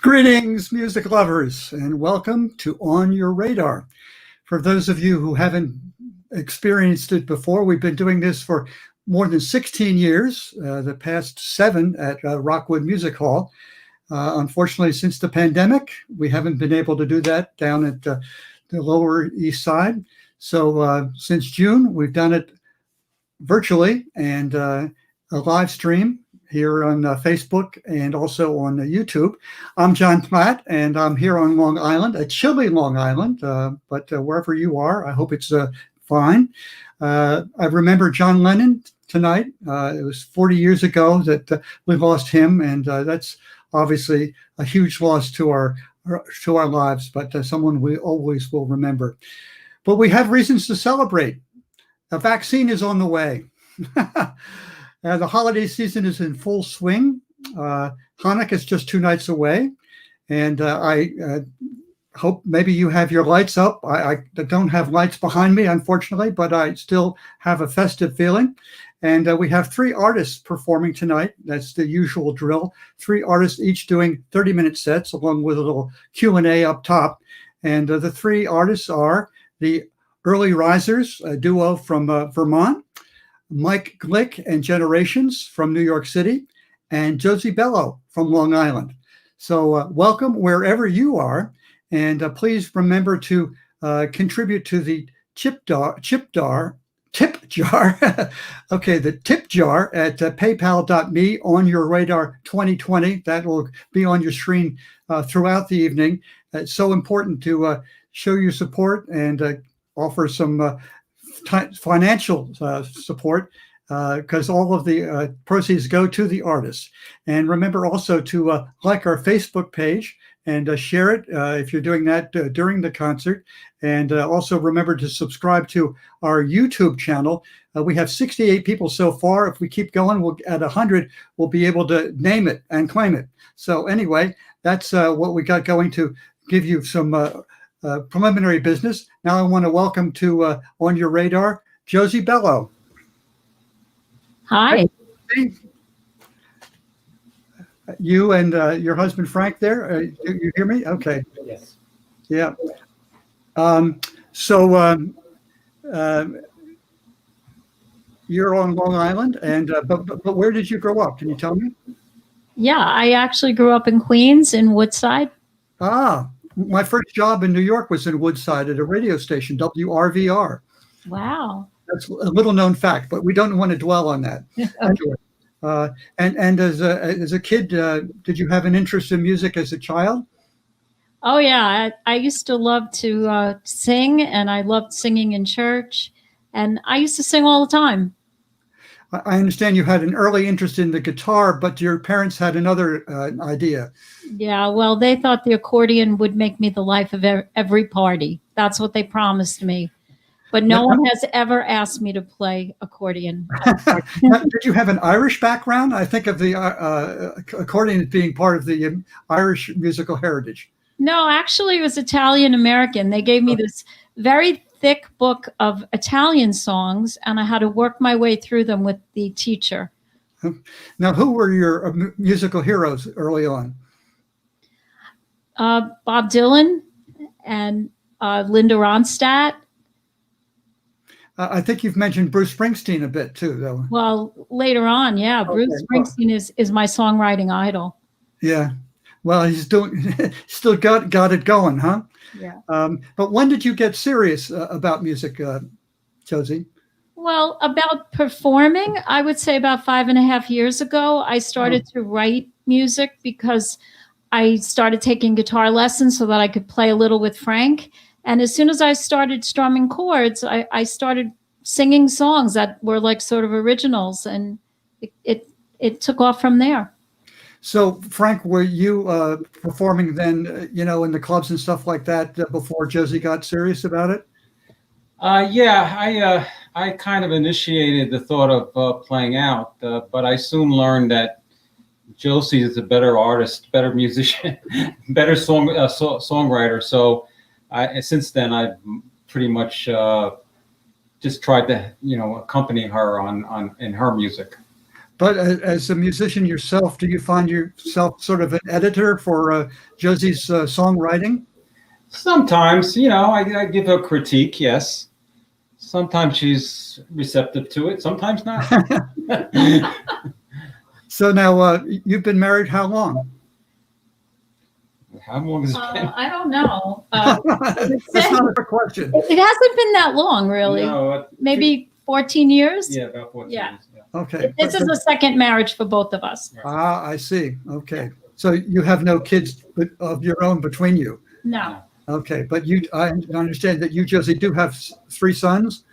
Greetings, music lovers, and welcome to On Your Radar. For those of you who haven't experienced it before, we've been doing this for more than 16 years, the past 7 at Rockwood Music Hall. Unfortunately, since the pandemic, we haven't been able to do that down at the Lower East Side. So since June, we've done it virtually and a live stream here on Facebook and also on YouTube. I'm John Platt, and I'm here on Long Island, a chilly Long Island, but wherever you are, I hope it's fine. I remember John Lennon tonight. It was 40 years ago that we lost him, and that's obviously a huge loss to our lives, but someone we always will remember. But we have reasons to celebrate. A vaccine is on the way. The holiday season is in full swing. Hanukkah is just 2 nights away. And I hope maybe you have your lights up. I don't have lights behind me, unfortunately, but I still have a festive feeling. And we have 3 artists performing tonight. That's the usual drill. 3 artists each doing 30-minute sets, along with a little Q&A up top. And the 3 artists are the Early Risers, a duo from Vermont, Mike Glick and Generations from New York City, and Josie Bello from Long Island. So welcome wherever you are, and please remember to contribute to the tip jar. Okay, the tip jar at paypal.me on your radar 2020. That will be on your screen throughout the evening. It's so important to show your support and offer some financial support, because all of the proceeds go to the artists. And remember also to like our Facebook page and share it if you're doing that during the concert. And also remember to subscribe to our YouTube channel. We have 68 people so far. If we keep going, at 100, we'll be able to name it and claim it. So anyway, that's what we got going to give you some preliminary business. Now I want to welcome to On Your Radar, Josie Bello. Hi. You and your husband Frank there. You hear me? Okay. Yes. Yeah. You're on Long Island, and but where did you grow up? Can you tell me? Yeah, I actually grew up in Queens, in Woodside. My first job in New York was in Woodside at a radio station, WRVR. Wow. That's a little known fact, but we don't want to dwell on that. Okay. And as a kid, did you have an interest in music as a child? Oh, yeah. I used to love to sing, and I loved singing in church. And I used to sing all the time. I understand you had an early interest in the guitar, but your parents had another idea. Yeah, well, they thought the accordion would make me the life of every party. That's what they promised me. But no one has ever asked me to play accordion. Did you have an Irish background? I think of the accordion as being part of the Irish musical heritage. No, actually, it was Italian American. They gave me this very thick book of Italian songs, and I had to work my way through them with the teacher. Now, who were your musical heroes early on? Bob Dylan and Linda Ronstadt. I think you've mentioned Bruce Springsteen a bit too, though. Well, later on, yeah, okay. Bruce Springsteen is my songwriting idol. Yeah, well, he's still got it going, huh? Yeah. But when did you get serious about music, Josie? Well, about performing, I would say about 5.5 years ago, I started to write music because I started taking guitar lessons so that I could play a little with Frank. And as soon as I started strumming chords, I started singing songs that were like sort of originals, and it took off from there. So, Frank, were you performing then, in the clubs and stuff like that before Josie got serious about it? Yeah, I kind of initiated the thought of playing out, but I soon learned that Josie is a better artist, better musician, better songwriter. So since then, I've pretty much just tried to, accompany her in her music. But as a musician yourself, do you find yourself sort of an editor for Josie's songwriting? Sometimes, I give her critique, yes. Sometimes she's receptive to it, sometimes not. So now you've been married how long? How long has it been? I don't know. That's not a question. It hasn't been that long, really. No, Maybe 14 years. yeah, about 14 Yeah. years. Yeah. Okay. This is a second marriage for both of us. Ah, I see. Okay. So you have no kids of your own between you. No. Okay. But I understand that you, Josie, do have 3 sons?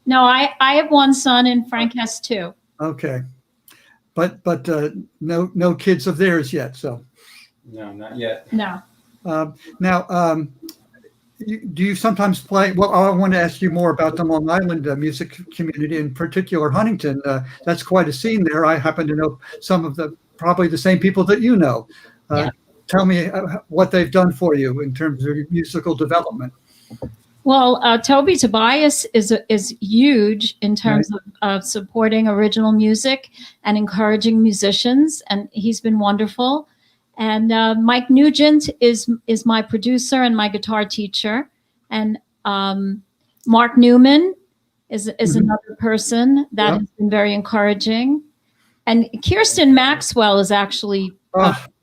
No, I have 1 son and Frank has 2. Okay. But no kids of theirs yet, so. No, not yet. No. Now, do you sometimes play? Well, I want to ask you more about the Long Island music community, in particular Huntington. That's quite a scene there. I happen to know some of probably the same people that you know. Yeah. Tell me what they've done for you in terms of your musical development. Well, Toby Tobias is huge in terms of supporting original music and encouraging musicians, and he's been wonderful. And Mike Nugent is my producer and my guitar teacher. And Mark Newman is another person that has been very encouraging. And Kirsten Maxwell is actually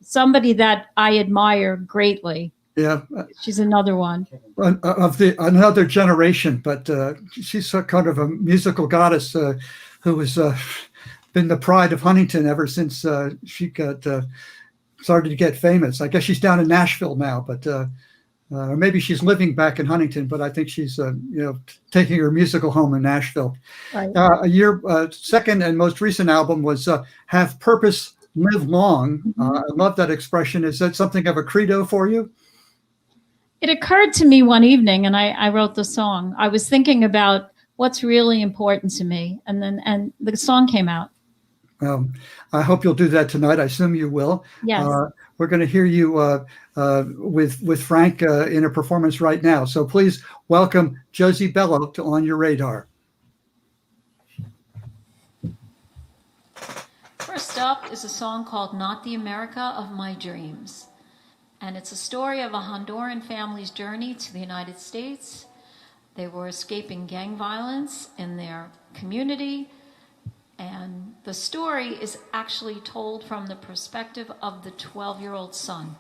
somebody that I admire greatly. Yeah, she's another one of another generation, but she's kind of a musical goddess who has been the pride of Huntington ever since she started to get famous. I guess she's down in Nashville now, but or maybe she's living back in Huntington. But I think she's taking her musical home in Nashville. Right. Your second and most recent album was "Have Purpose, Live Long." I love that expression. Is that something of a credo for you? It occurred to me one evening, and I wrote the song. I was thinking about what's really important to me, and the song came out. I hope you'll do that tonight. I assume you will. Yes. We're going to hear you with Frank in a performance right now. So please welcome Josie Bello to On Your Radar. First up is a song called "Not the America of My Dreams." And it's a story of a Honduran family's journey to the United States. They were escaping gang violence in their community. And the story is actually told from the perspective of the 12-year-old son.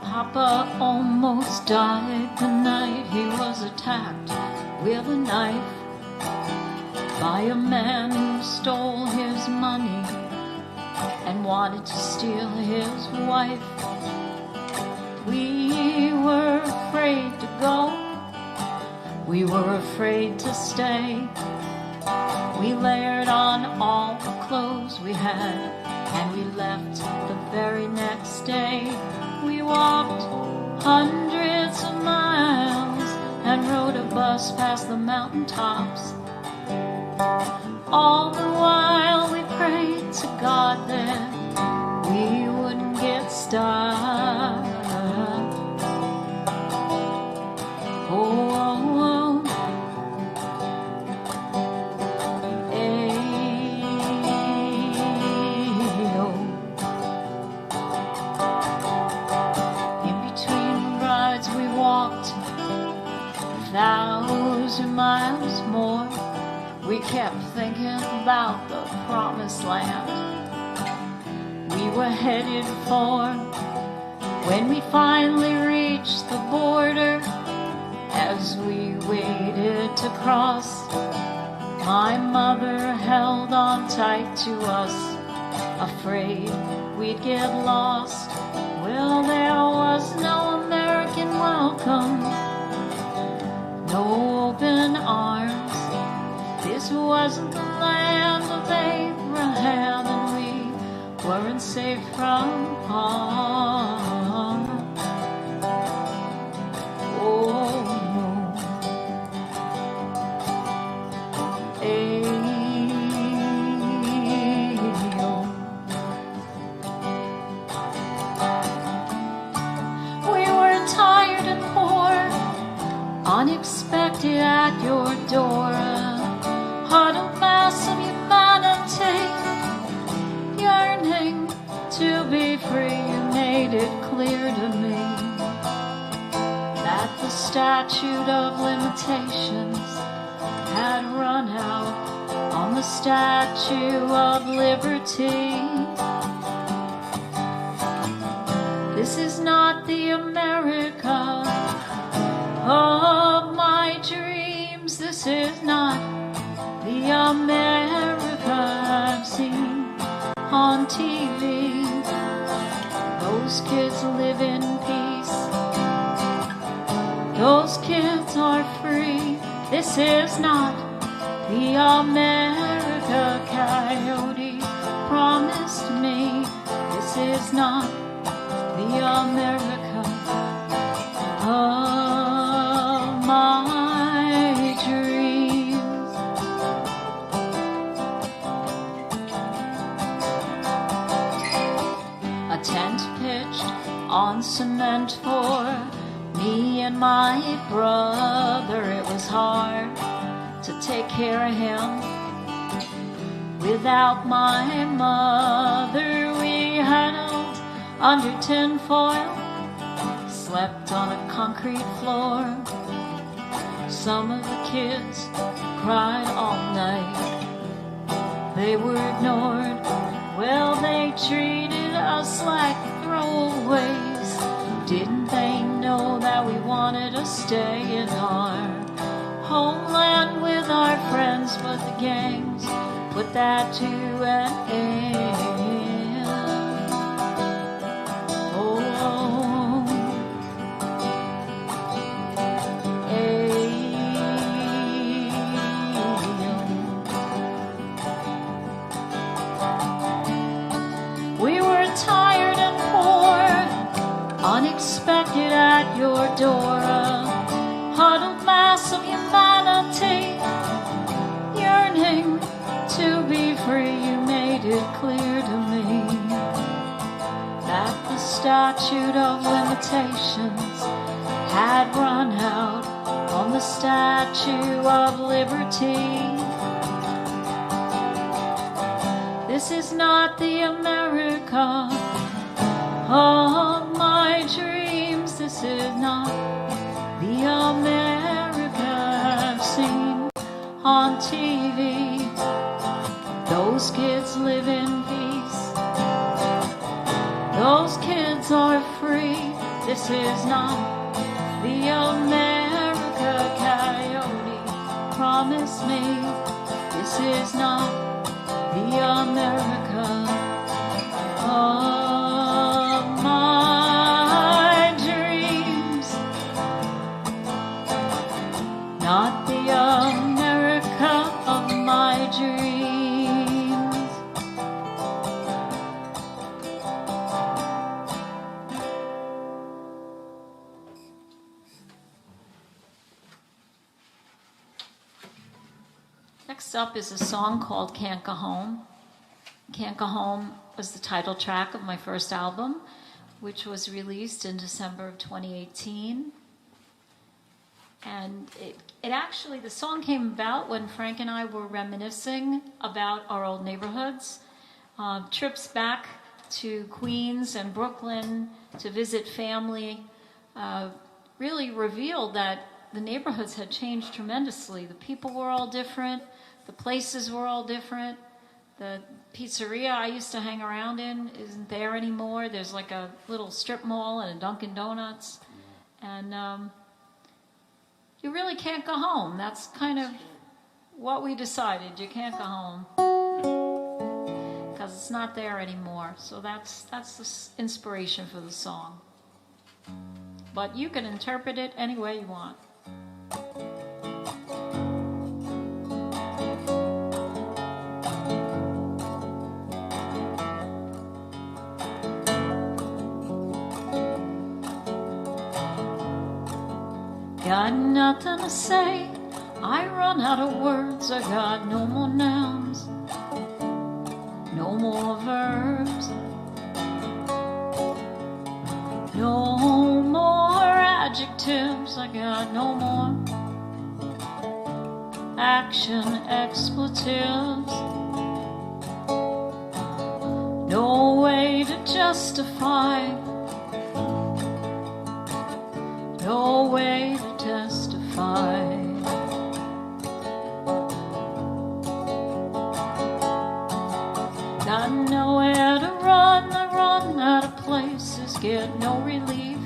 Papa almost died the night he was attacked with a knife by a man who stole his money and wanted to steal his wife. We were afraid to go, we were afraid to stay. We layered on all the clothes we had and we left the very next day. We walked hundreds of miles and rode a bus past the mountaintops. All the while we prayed to God that we wouldn't get stuck. Oh, oh, oh. Walked 1,000 miles more. We kept thinking about the promised land we were headed for. When we finally reached the border, as we waited to cross, my mother held on tight to us, afraid we'd get lost. Well, there was no American welcome, no open arms. This wasn't the land of Abraham, and we weren't safe from harm. Oh, no. unexpected at your door. A huddled mass of humanity, yearning to be free. You made it clear to me that the statute of limitations had run out on the Statue of Liberty. This is not the America of my dreams. This is not the America I've seen on TV. Those kids live in peace. Those kids are free. This is not the America Coyote promised me. This is not the America of my dreams. A tent pitched on cement for me and my brother. It was hard to take care of him without my mother. We huddled under tin foil, slept on a concrete floor. Some of the kids cried all night. They were ignored. Well, they treated us like throwaways. Didn't they know that we wanted to stay in our homeland with our friends? But the gangs put that to an end. We were tired and poor, unexpected at your door. A huddled mass of humanity, yearning to be free. You made it clear to me that the statute of limitations had run out on the Statue of Liberty. This is not the America of my dreams. This is not the America I've seen on TV. Those kids live in peace. Those kids are free. This is not the America Coyote promised me. This is not the America of my dreams. Not the America of my dreams. Next up is a song called Kanka Home. Kanka Home was the title track of my first album, which was released in December of 2018. And it actually, the song came about when Frank and I were reminiscing about our old neighborhoods. Trips back to Queens and Brooklyn to visit family really revealed that the neighborhoods had changed tremendously. The people were all different. The places were all different. The pizzeria I used to hang around in isn't there anymore. There's like a little strip mall and a Dunkin' Donuts. And you really can't go home. That's kind of what we decided. You can't go home because it's not there anymore. So that's the inspiration for the song. But you can interpret it any way you want. Got nothing to say, I run out of words. I got no more nouns, no more verbs, no more adjectives. I got no more action expletives. No way to justify, no way to testify. Got nowhere to run, I run out of places, get no relief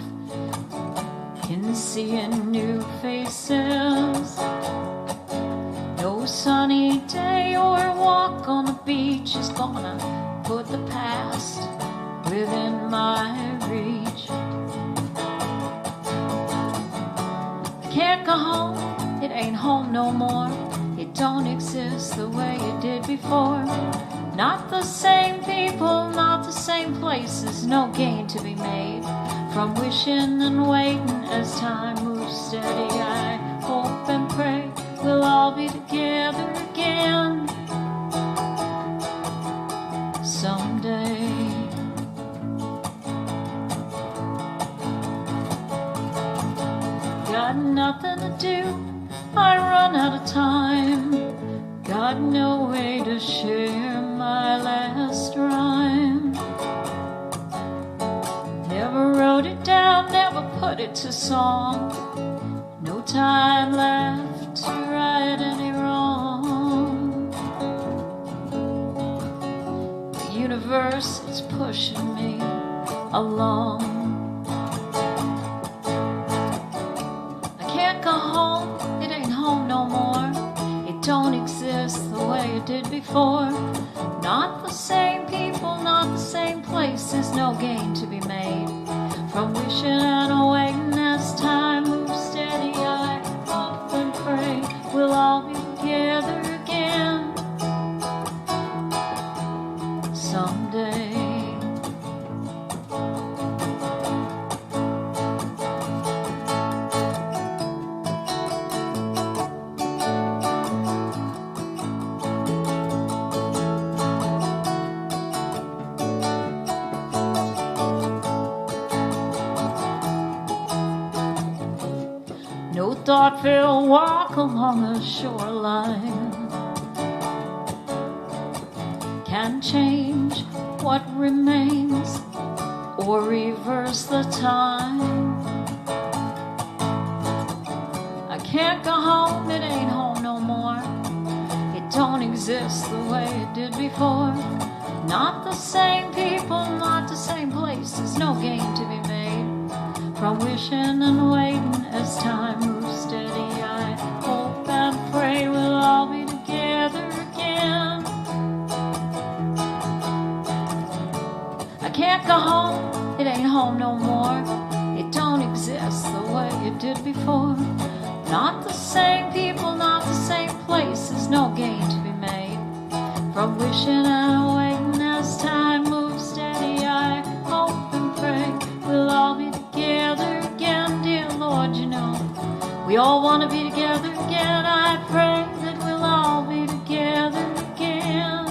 in seeing new faces. No sunny day or walk on the beach is gonna put the past within my reach. I can't go home, it ain't home no more. It don't exist the way it did before. Not the same people, not the same places, no gain to be made from wishing and waiting as time moves steady. I hope and pray we'll all be together again someday. Got nothing to do, I run out of time. Got no way to share my last rhyme. Never wrote it down, never put it to song. No time left to right any wrong. The universe is pushing me along. I can't go home, it ain't home no more. It don't exist the way it did before. Not the same people, not the same places, no gain to be made from wishing and waiting as time moves steady. I hope and pray we'll all be together again someday. No thoughtful walk along the shoreline can change what remains or reverse the time. I can't go home, it ain't home no more. It don't exist the way it did before. Not the same people, not the same places, no gain to be made from wishing and waiting as time moves steady. I hope and pray we'll all be together again. I can't go home, it ain't home no more. It don't exist the way it did before. Not the same people, not the same places, no gain to be made from wishing and waiting as time moves steady. I hope and pray we'll all be together again, dear Lord, you know we all want to be together again. I pray that we'll all be together again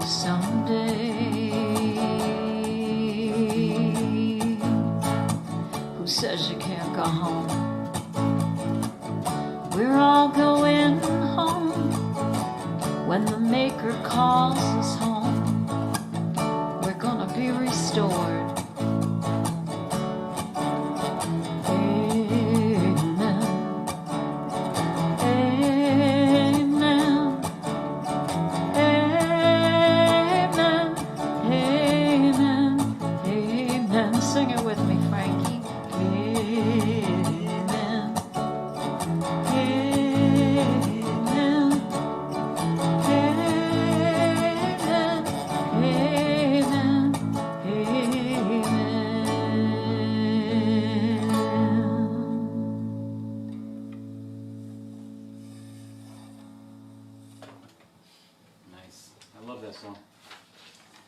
someday. Who says you can't go home? We're all going home when the Maker calls us home. We're gonna be restored.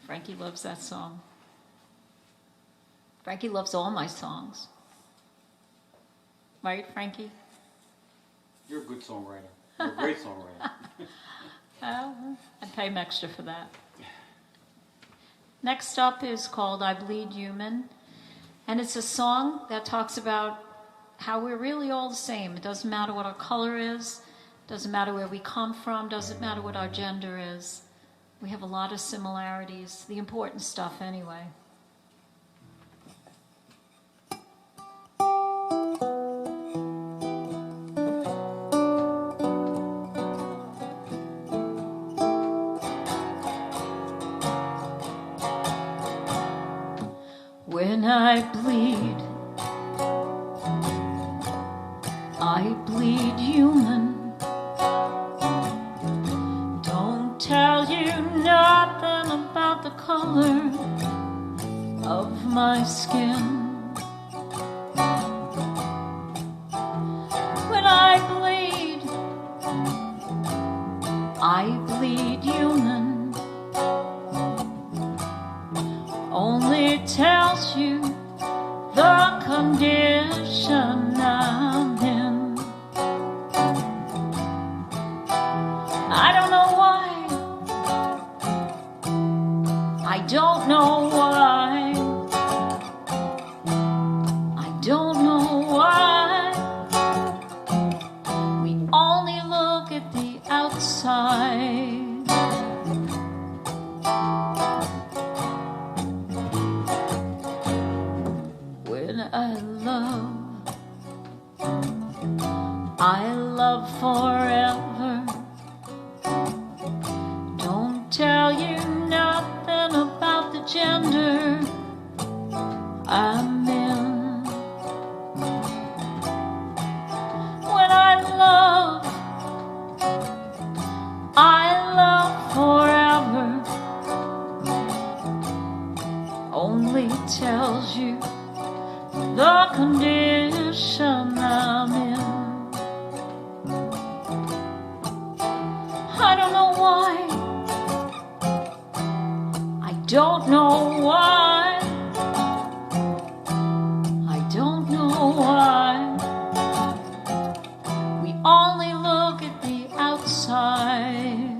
Frankie loves that song. Frankie loves all my songs. Right, Frankie? You're a good songwriter. You're a great songwriter. I'd pay him extra for that. Next up is called I Bleed Human, and it's a song that talks about how we're really all the same. It doesn't matter what our color is, doesn't matter where we come from, doesn't matter what our gender is. We have a lot of similarities, the important stuff anyway. When I bleed human. Don't tell you nothing about the color of my skin. When I bleed human. Only tells you the condition I'm in. I don't know why. I don't know why. I don't know why. We only look at the outside. I love forever. Don't tell you nothing about the gender I'm in. When I love forever. Only tells you the condition I'm in. I don't know why. I don't know why. I don't know why. We only look at the outside.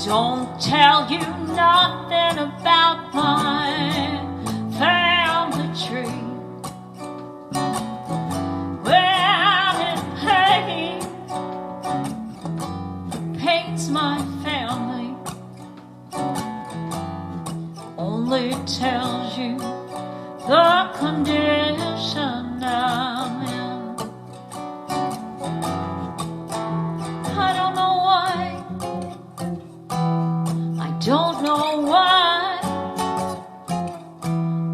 Don't tell you nothing about my family tree. Well, it pains my family. Only tells you the condition I'm in. I don't know why. Don't know why.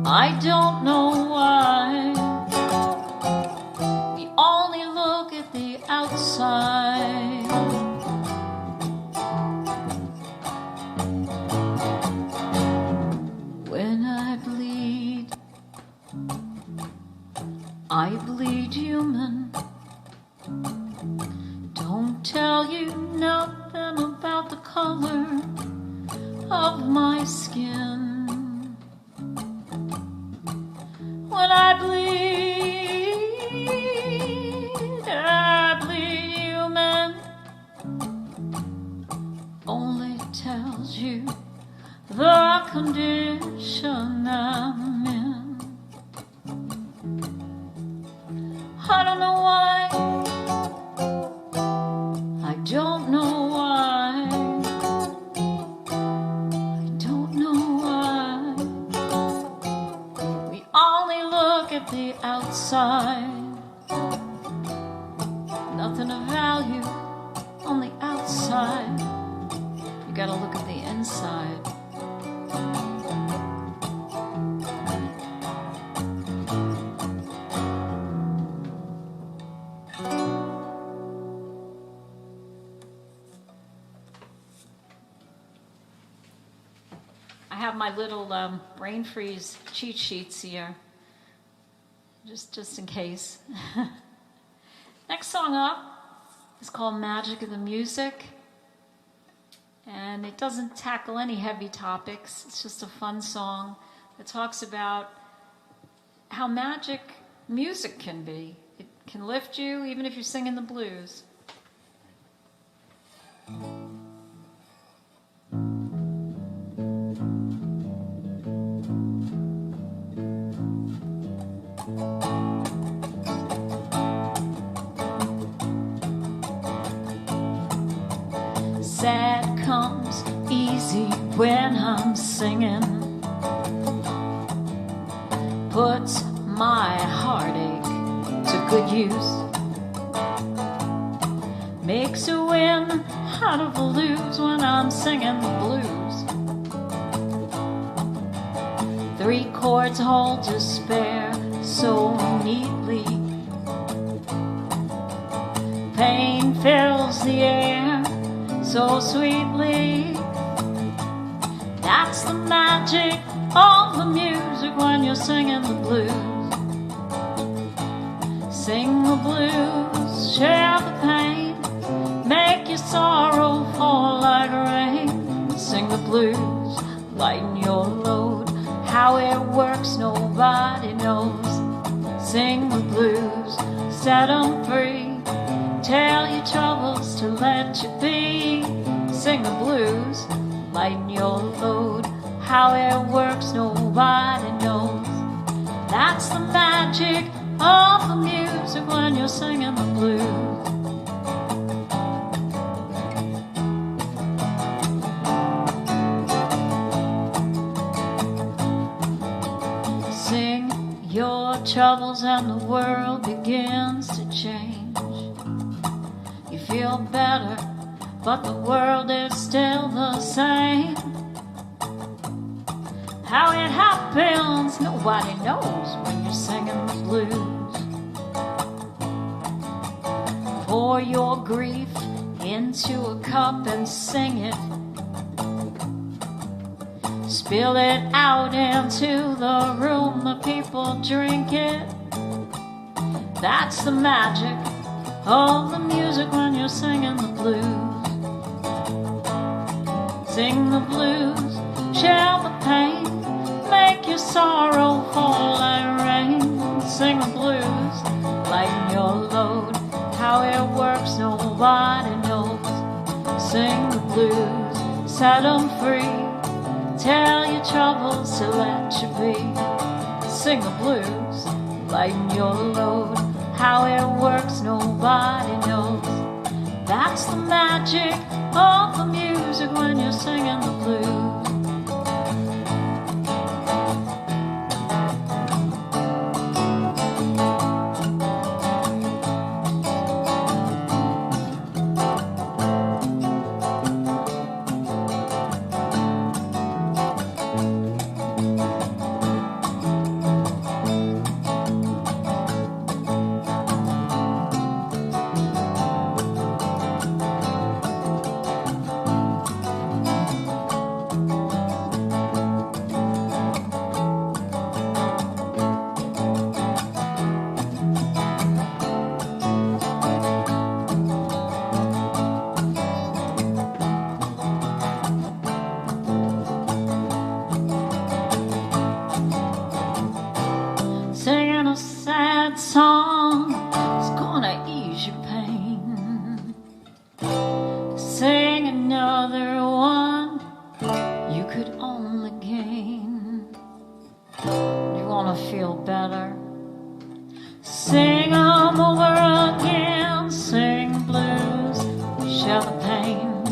I don't know why. We only look at the outside. When I bleed human. Don't tell you nothing about the color of my skin. When I bleed human. Only tells you the condition I'm in. I don't know why. I don't know why. The outside, nothing of value on the outside. You gotta look at the inside. I have my little brain freeze cheat sheets here. Just in case. Next song up is called Magic of the Music. And it doesn't tackle any heavy topics. It's just a fun song that talks about how magic music can be. It can lift you even if you're singing the blues. Sad comes easy when I'm singing, puts my heartache to good use, makes a win out of a lose when I'm singing the blues. 3 chords hold despair so neatly, pain fills the air so sweetly. That's the magic of the music when you're singing the blues. Sing the blues, share the pain, make your sorrow fall like rain. Sing the blues, lighten your load, how it works nobody knows. Sing the blues, set them free, tell your troubles to let you be. Sing the blues, lighten your load, how it works nobody knows. That's the magic of the music when you're singing the blues. Sing your troubles and the world begins to change. You feel better, but the world is still the same. How it happens, nobody knows when you're singing the blues. Pour your grief into a cup and sing it. Spill it out into the room, the people drink it. That's the magic of the music when you're singing the blues. Sing the blues, share the pain, make your sorrow fall like rain. Sing the blues, lighten your load, how it works nobody knows. Sing the blues, set them free, tell your troubles to let you be. Sing the blues, lighten your load, how it works nobody knows. That's the magic of the music when you're singing the blues. Singing a sad song is gonna ease your pain. Sing another one you could only gain. You wanna feel better? Sing 'em over again. Sing blues, share the pain,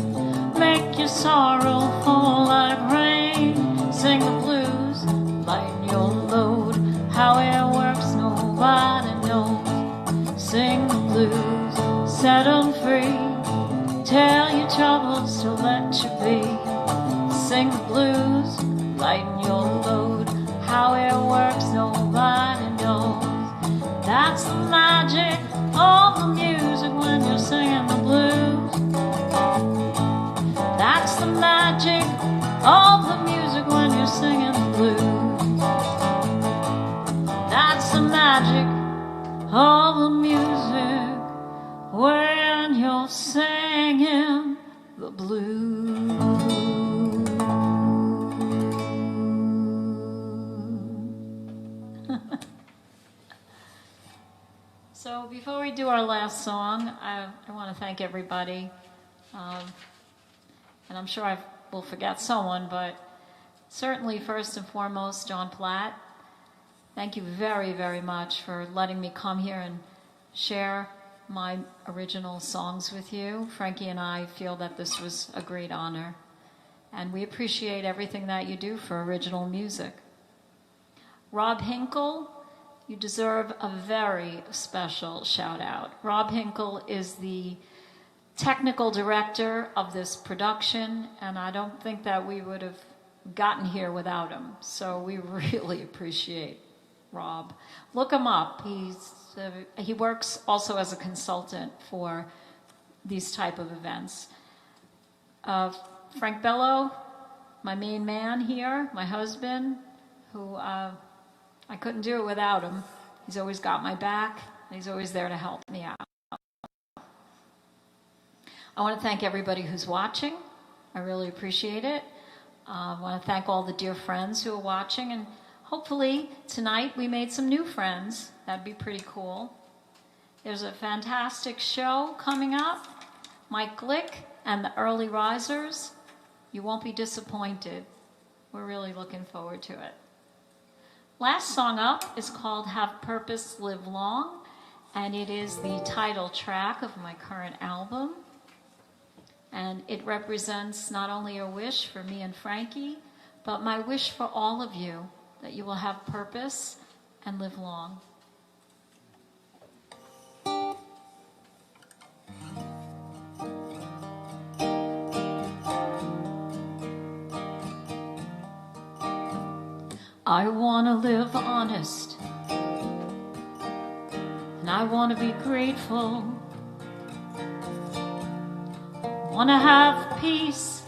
make your sorrow fall like rain. Sing the blues, lighten your load, how it works nobody knows. Sing the blues, set them free, tell your troubles to let you be. Sing the blues, lighten your load, how it works nobody knows. That's the magic of the music when you're singing the blues. That's the magic of the music when you're singing the blues. That's the magic of the music when you're singing the blues. So before we do our last song, I want to thank everybody. And I'm sure I will forget someone, but certainly first and foremost, John Platt. Thank you very, very much for letting me come here and share my original songs with you. Frankie and I feel that this was a great honor, and we appreciate everything that you do for original music. Rob Hinkle, you deserve a very special shout out. Rob Hinkle is the technical director of this production, and I don't think that we would have gotten here without him. So we really appreciate Rob. Look him up. He works also as a consultant for these type of events. Frank Bello, my main man here, my husband, who I couldn't do it without him. He's always got my back, and he's always there to help me out. I want to thank everybody who's watching. I really appreciate it. I want to thank all the dear friends who are watching, and hopefully tonight we made some new friends. That'd be pretty cool. There's a fantastic show coming up. Mike Glick and the Early Risers. You won't be disappointed. We're really looking forward to it. Last song up is called Have Purpose, Live Long, and it is the title track of my current album. And it represents not only a wish for me and Frankie, but my wish for all of you, that you will have purpose and live long. I want to live honest, and I want to be grateful. Want to have peace,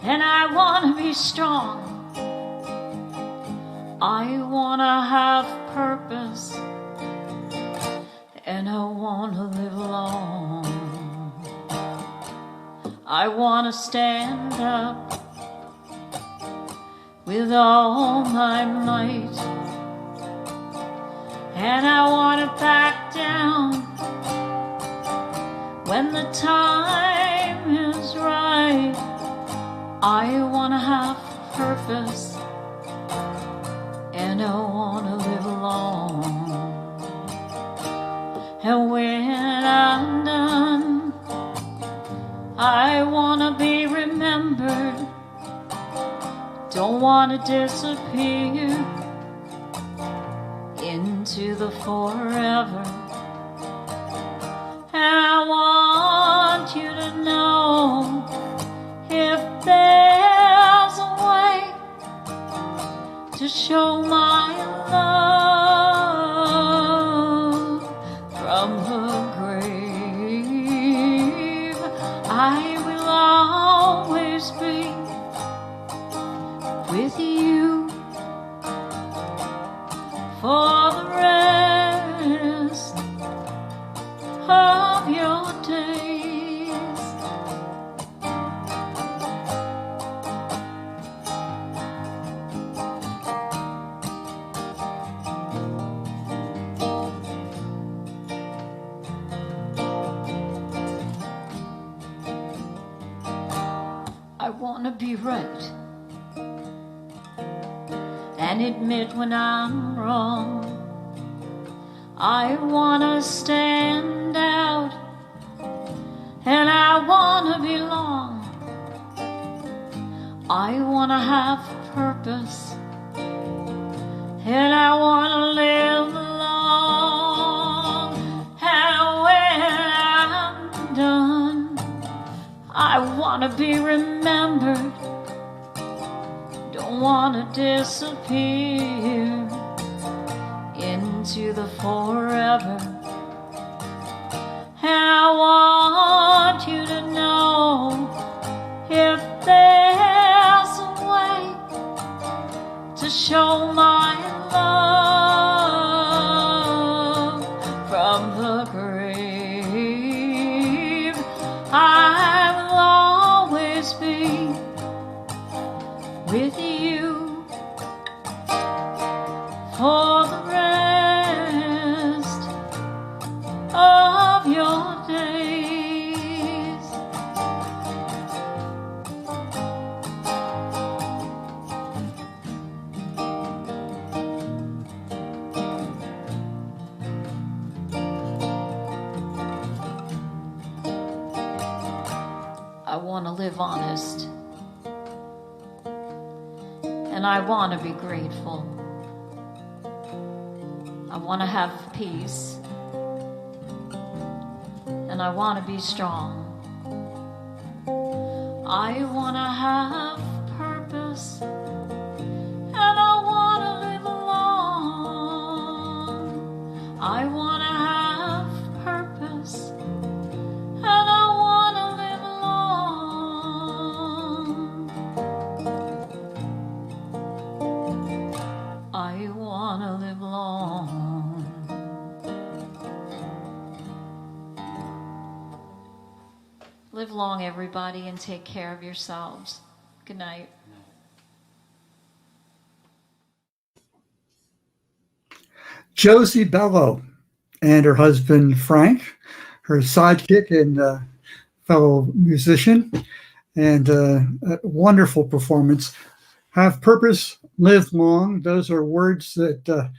and I want to be strong. I want to have purpose, and I want to live long. I want to stand up with all my might, and I want to back down when the time is right. I want to have purpose, and I want to live long. And when I'm done, I want to be remembered. Don't want to disappear into the forever. And I want you to know, if there's a way to show my love from the grave, I will always be with you for the rest of your days. I want to be right and admit when I'm wrong. I want to stand out, and I want to belong. I want to have purpose, and I want to live long. And when I'm done, I want to be remembered. Don't want to disappear into the forever. And I want you to know, if there's a way to show my love from the grave, I will always be with you for the rest want to live honest. And I want to be grateful. I want to have peace. And I want to be strong. I want to have purpose. And I want to live long. I want to have purpose. And I want to live long. I want to live long. Live long, everybody, and take care of yourselves. Good night. Josie Bello and her husband, Frank, her sidekick and fellow musician, and a wonderful performance. Have purpose, live long. Those are words that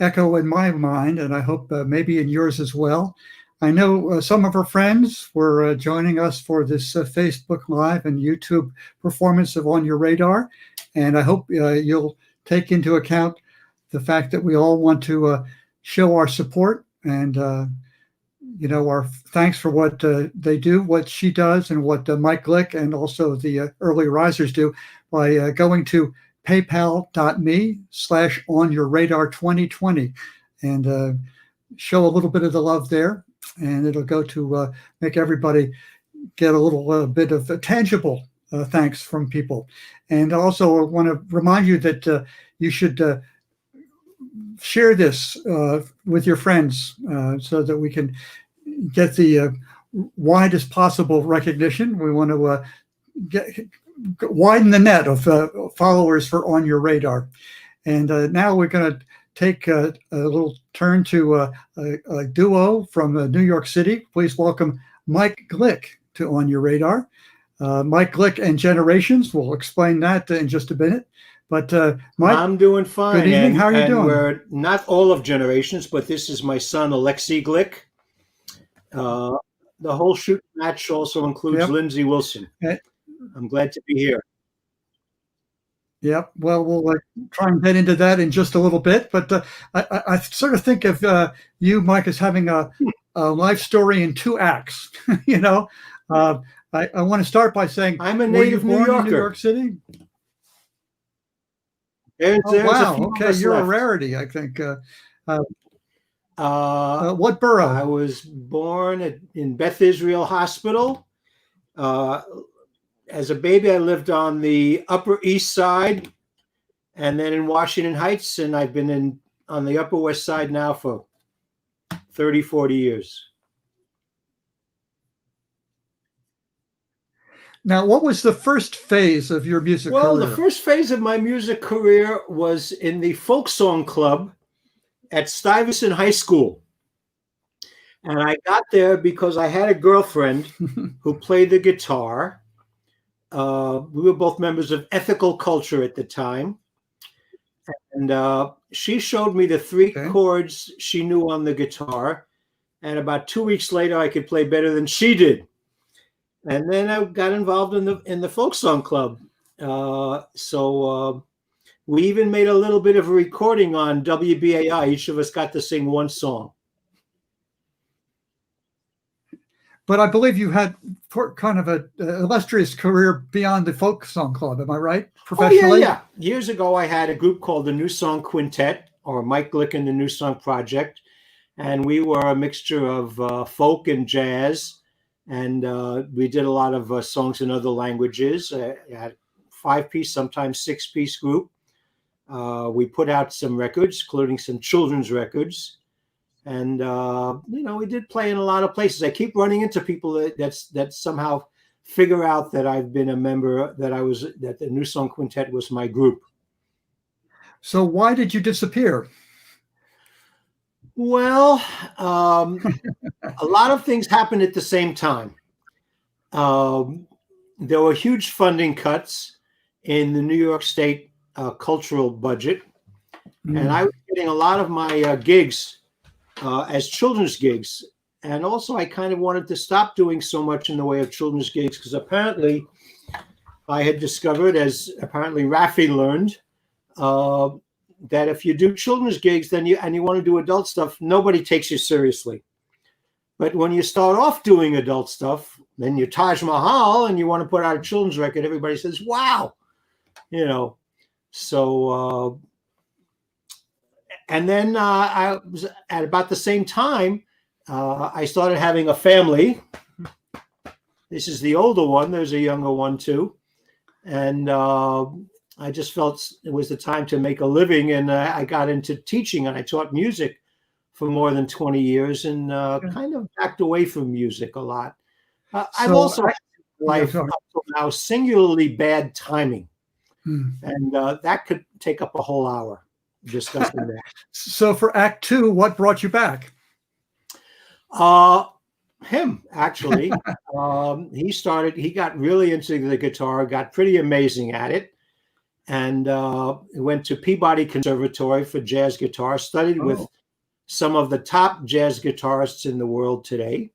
echo in my mind, and I hope maybe in yours as well. I know some of her friends were joining us for this Facebook Live and YouTube performance of On Your Radar, and I hope you'll take into account the fact that we all want to show our support and our thanks for what they do, what she does, and what Mike Glick and also the early risers do by going to paypal.me/onyourradar2020 and show a little bit of the love there. And it'll go to make everybody get a little bit of a tangible thanks from people. And also I want to remind you that you should share this with your friends so that we can get the widest possible recognition. We want to widen the net of followers for On Your Radar. And now we're going to take a little turn to a duo from New York City. Please welcome Mike Glick to On Your Radar. Mike Glick and Generations. We'll explain that in just a minute. But Mike, I'm doing fine. Good evening. How are you doing? We're not all of Generations, but this is my son, Alexi Glick. The whole shoot match also includes Lindsay Wilson. I'm glad to be here. Yep. Well, we'll try and get into that in just a little bit. But I sort of think of you, Mike, as having a life story in two acts. I want to start by saying I'm a native New Yorker. In New York City? Wow. Okay, you're a rarity, I think. What borough? I was born in Beth Israel Hospital. As a baby, I lived on the Upper East Side and then in Washington Heights, and I've been on the Upper West Side now for 30, 40 years. Now, what was the first phase of your music career? Well, the first phase of my music career was in the folk song club at Stuyvesant High School. And I got there because I had a girlfriend who played the guitar. We were both members of Ethical Culture at the time. And she showed me the three chords she knew on the guitar. And about 2 weeks later, I could play better than she did. And then I got involved in the folk song club. So we even made a little bit of a recording on WBAI. Each of us got to sing one song. But I believe you had kind of an illustrious career beyond the folk song club. Am I right? Professionally? Oh, yeah. Years ago, I had a group called the New Song Quintet, or Mike Glick and the New Song Project. And we were a mixture of folk and jazz. And we did a lot of songs in other languages. I had a 5-piece, sometimes 6-piece group. We put out some records, including some children's records. And, we did play in a lot of places. I keep running into people that somehow figure out that I've been a member, that the New Song Quintet was my group. So why did you disappear? Well, a lot of things happened at the same time. There were huge funding cuts in the New York State cultural budget. And I was getting a lot of my gigs as children's gigs And also, I kind of wanted to stop doing so much in the way of children's gigs because apparently I had discovered, as apparently Rafi learned, that if you do children's gigs then you want to do adult stuff, nobody takes you seriously. But when you start off doing adult stuff, then you Taj Mahal and you want to put out a children's record, everybody says, wow, you know. So, and then I was at about the same time, I started having a family. This is the older one. There's a younger one too. And I just felt it was the time to make a living. And I got into teaching and I taught music for more than 20 years and kind of backed away from music a lot. I've also had life up till now singularly bad timing. And that could take up a whole hour discussing that. So for Act Two, what brought you back? Him, actually. He got really into the guitar, got pretty amazing at it, and went to Peabody Conservatory for jazz guitar, studied with some of the top jazz guitarists in the world today.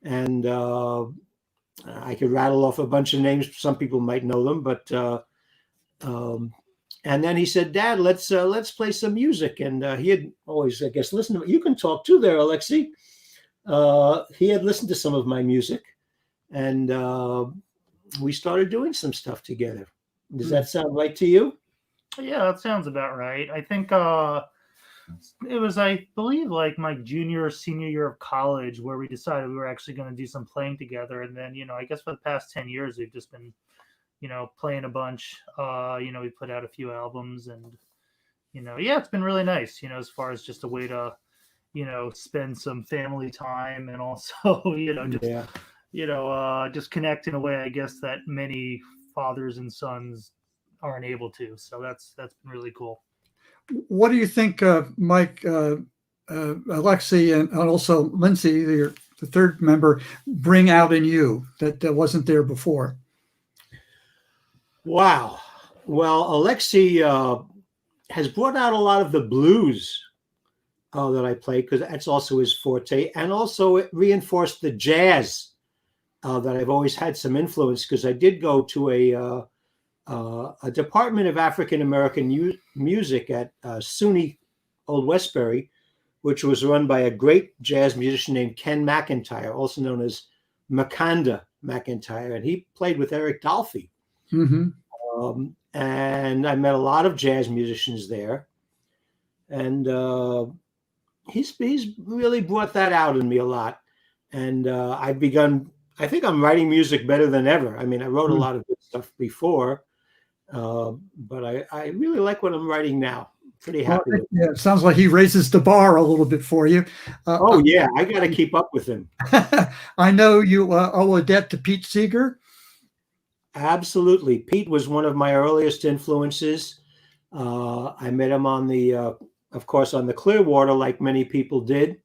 And I could rattle off a bunch of names. Some people might know them, but and then he said, "Dad, let's play some music." And he had always, I guess, listened to. You can talk too, there, Alexi. He had listened to some of my music, and we started doing some stuff together. Does that sound right to you? Yeah, that sounds about right. I think it was, I believe, like my junior or senior year of college where we decided we were actually going to do some playing together. And then, I guess for the past 10 years, we've just been, playing a bunch. We put out a few albums and, yeah, it's been really nice, as far as just a way to, spend some family time and also, just connect in a way, I guess, that many fathers and sons aren't able to. So that's been really cool. What do you think, Mike, Alexi, and also Lindsay, the third member, bring out in you that wasn't there before? Wow. Well, Alexi has brought out a lot of the blues that I play, because that's also his forte. And also it reinforced the jazz that I've always had some influence, because I did go to a Department of African American Music at SUNY Old Westbury, which was run by a great jazz musician named Ken McIntyre, also known as Makanda McIntyre, and he played with Eric Dolphy. Mm-hmm. And I met a lot of jazz musicians there, and he's really brought that out in me a lot. And I think I'm writing music better than ever. I mean, I wrote a lot of good stuff before, but I really like what I'm writing now. Pretty happy with it. Yeah, it sounds like he raises the bar a little bit for you. Oh, yeah, I got to keep up with him. I know you owe a debt to Pete Seeger. Absolutely. Pete was one of my earliest influences. I met him on of course, on the Clearwater, like many people did.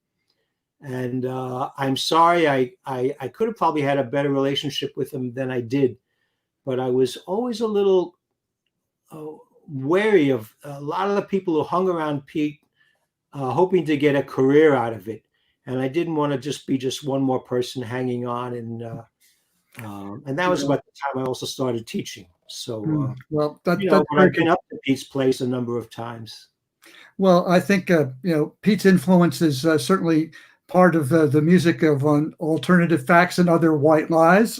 And I'm sorry, I could have probably had a better relationship with him than I did. But I was always a little wary of a lot of the people who hung around Pete, hoping to get a career out of it. And I didn't want to just be one more person hanging on. And that was about the time I also started teaching. So, well, but I've been up to Pete's place a number of times. Well, I think Pete's influence is certainly part of the music of Alternative Facts and Other White Lies.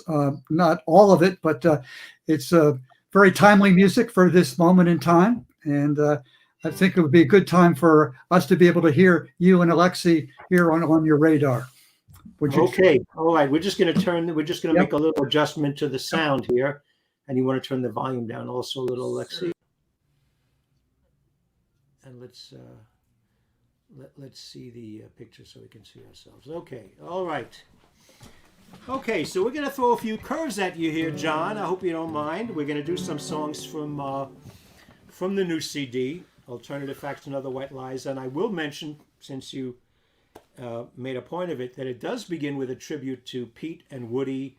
Not all of it, but it's very timely music for this moment in time. And I think it would be a good time for us to be able to hear you and Alexi here on your radar. Okay. All right. We're just going to make a little adjustment to the sound here. And you want to turn the volume down also a little, Alexi. And let's see the picture so we can see ourselves. Okay. All right. Okay. So we're going to throw a few curves at you here, John. I hope you don't mind. We're going to do some songs from the new CD, Alternative Facts and Other White Lies. And I will mention, since you made a point of it, that it does begin with a tribute to Pete and Woody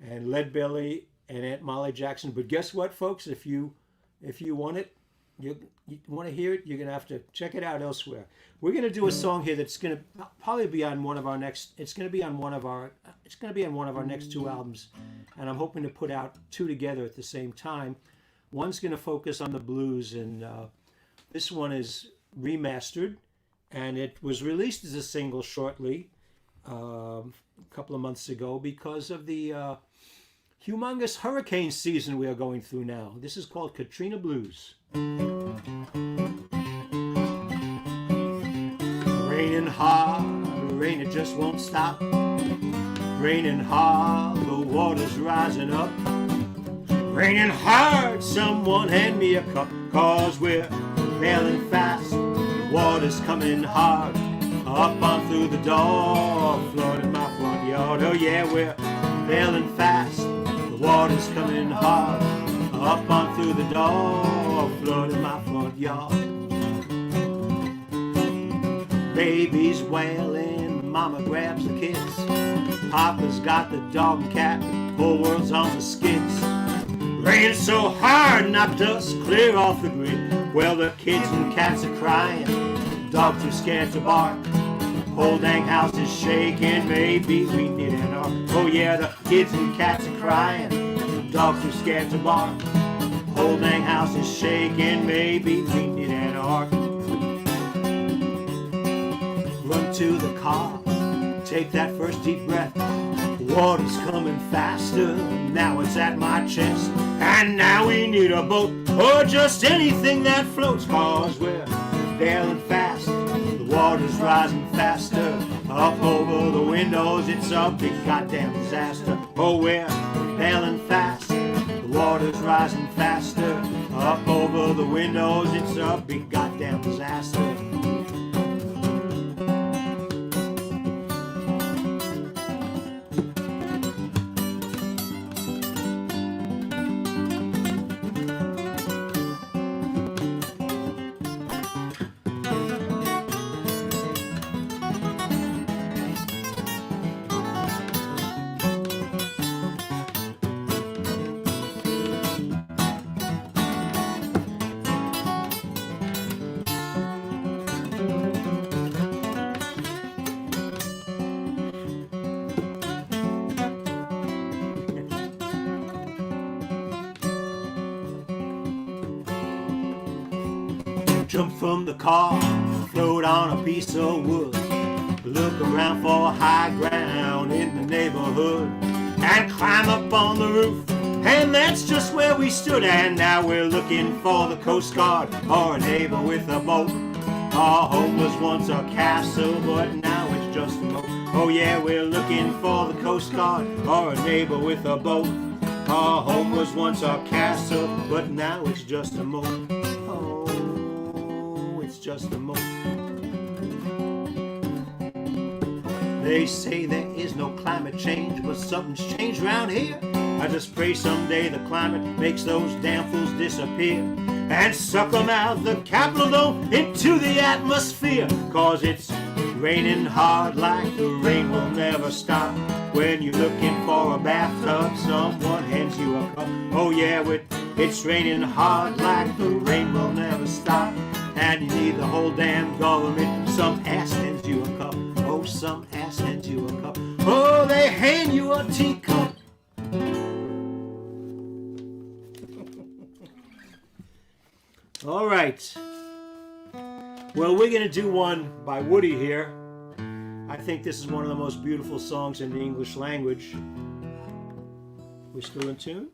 and Leadbelly and Aunt Molly Jackson. But guess what, folks? If you want it, You want to hear it? You're gonna have to check it out elsewhere. We're gonna do a song here that's gonna probably be on one of our next. It's gonna be on one of our. It's gonna be on one of our next two albums, and I'm hoping to put out two together at the same time. One's gonna focus on the blues, and this one is remastered, and it was released as a single shortly, a couple of months ago, because of the humongous hurricane season we are going through now. This is called Katrina Blues. Raining hard, rain it just won't stop. Raining hard, the water's rising up. Raining hard, someone hand me a cup, 'cause we're bailing fast. The water's coming hard, up on through the door, flooding my front yard. Oh yeah, we're bailing fast. The water's coming hard, up on through the door, flooding my front yard. Baby's wailing, mama grabs the kids. Papa's got the dog and cat, the whole world's on the skids. Rain so hard, knocked us clear off the grid. Well, the kids and cats are crying, dogs are scared to bark. Whole dang house is shaking, maybe we need an ark. Oh yeah, the kids and cats are crying, dogs are scared to bark. Whole dang house is shaking, maybe we need an ark. Run to the car, take that first deep breath. Water's coming faster, now it's at my chest. And now we need a boat, or just anything that floats, 'cause we're bailing fast. The water's rising faster, up over the windows, it's a big goddamn disaster. Oh, we're bailing fast. The water's rising faster, up over the windows, it's a big goddamn disaster. Jump from the car, float on a piece of wood. Look around for high ground in the neighborhood, and climb up on the roof. And that's just where we stood, and now we're looking for the Coast Guard or a neighbor with a boat. Our home was once a castle, but now it's just a moat. Oh yeah, we're looking for the Coast Guard or a neighbor with a boat. Our home was once a castle, but now it's just a moat. Just a moat. They say there is no climate change, but something's changed around here. I just pray someday the climate makes those damn fools disappear and suck them out the Capitol Dome into the atmosphere. 'Cause it's raining hard like the rain will never stop. When you're looking for a bathtub, someone hands you a cup. Oh yeah, it's raining hard like the rain will never stop. And you need the whole damn government. Some ass hands you a cup. Oh, some ass hands you a cup. Oh, they hand you a teacup. All right. Well, we're going to do one by Woody here. I think this is one of the most beautiful songs in the English language. We still in tune?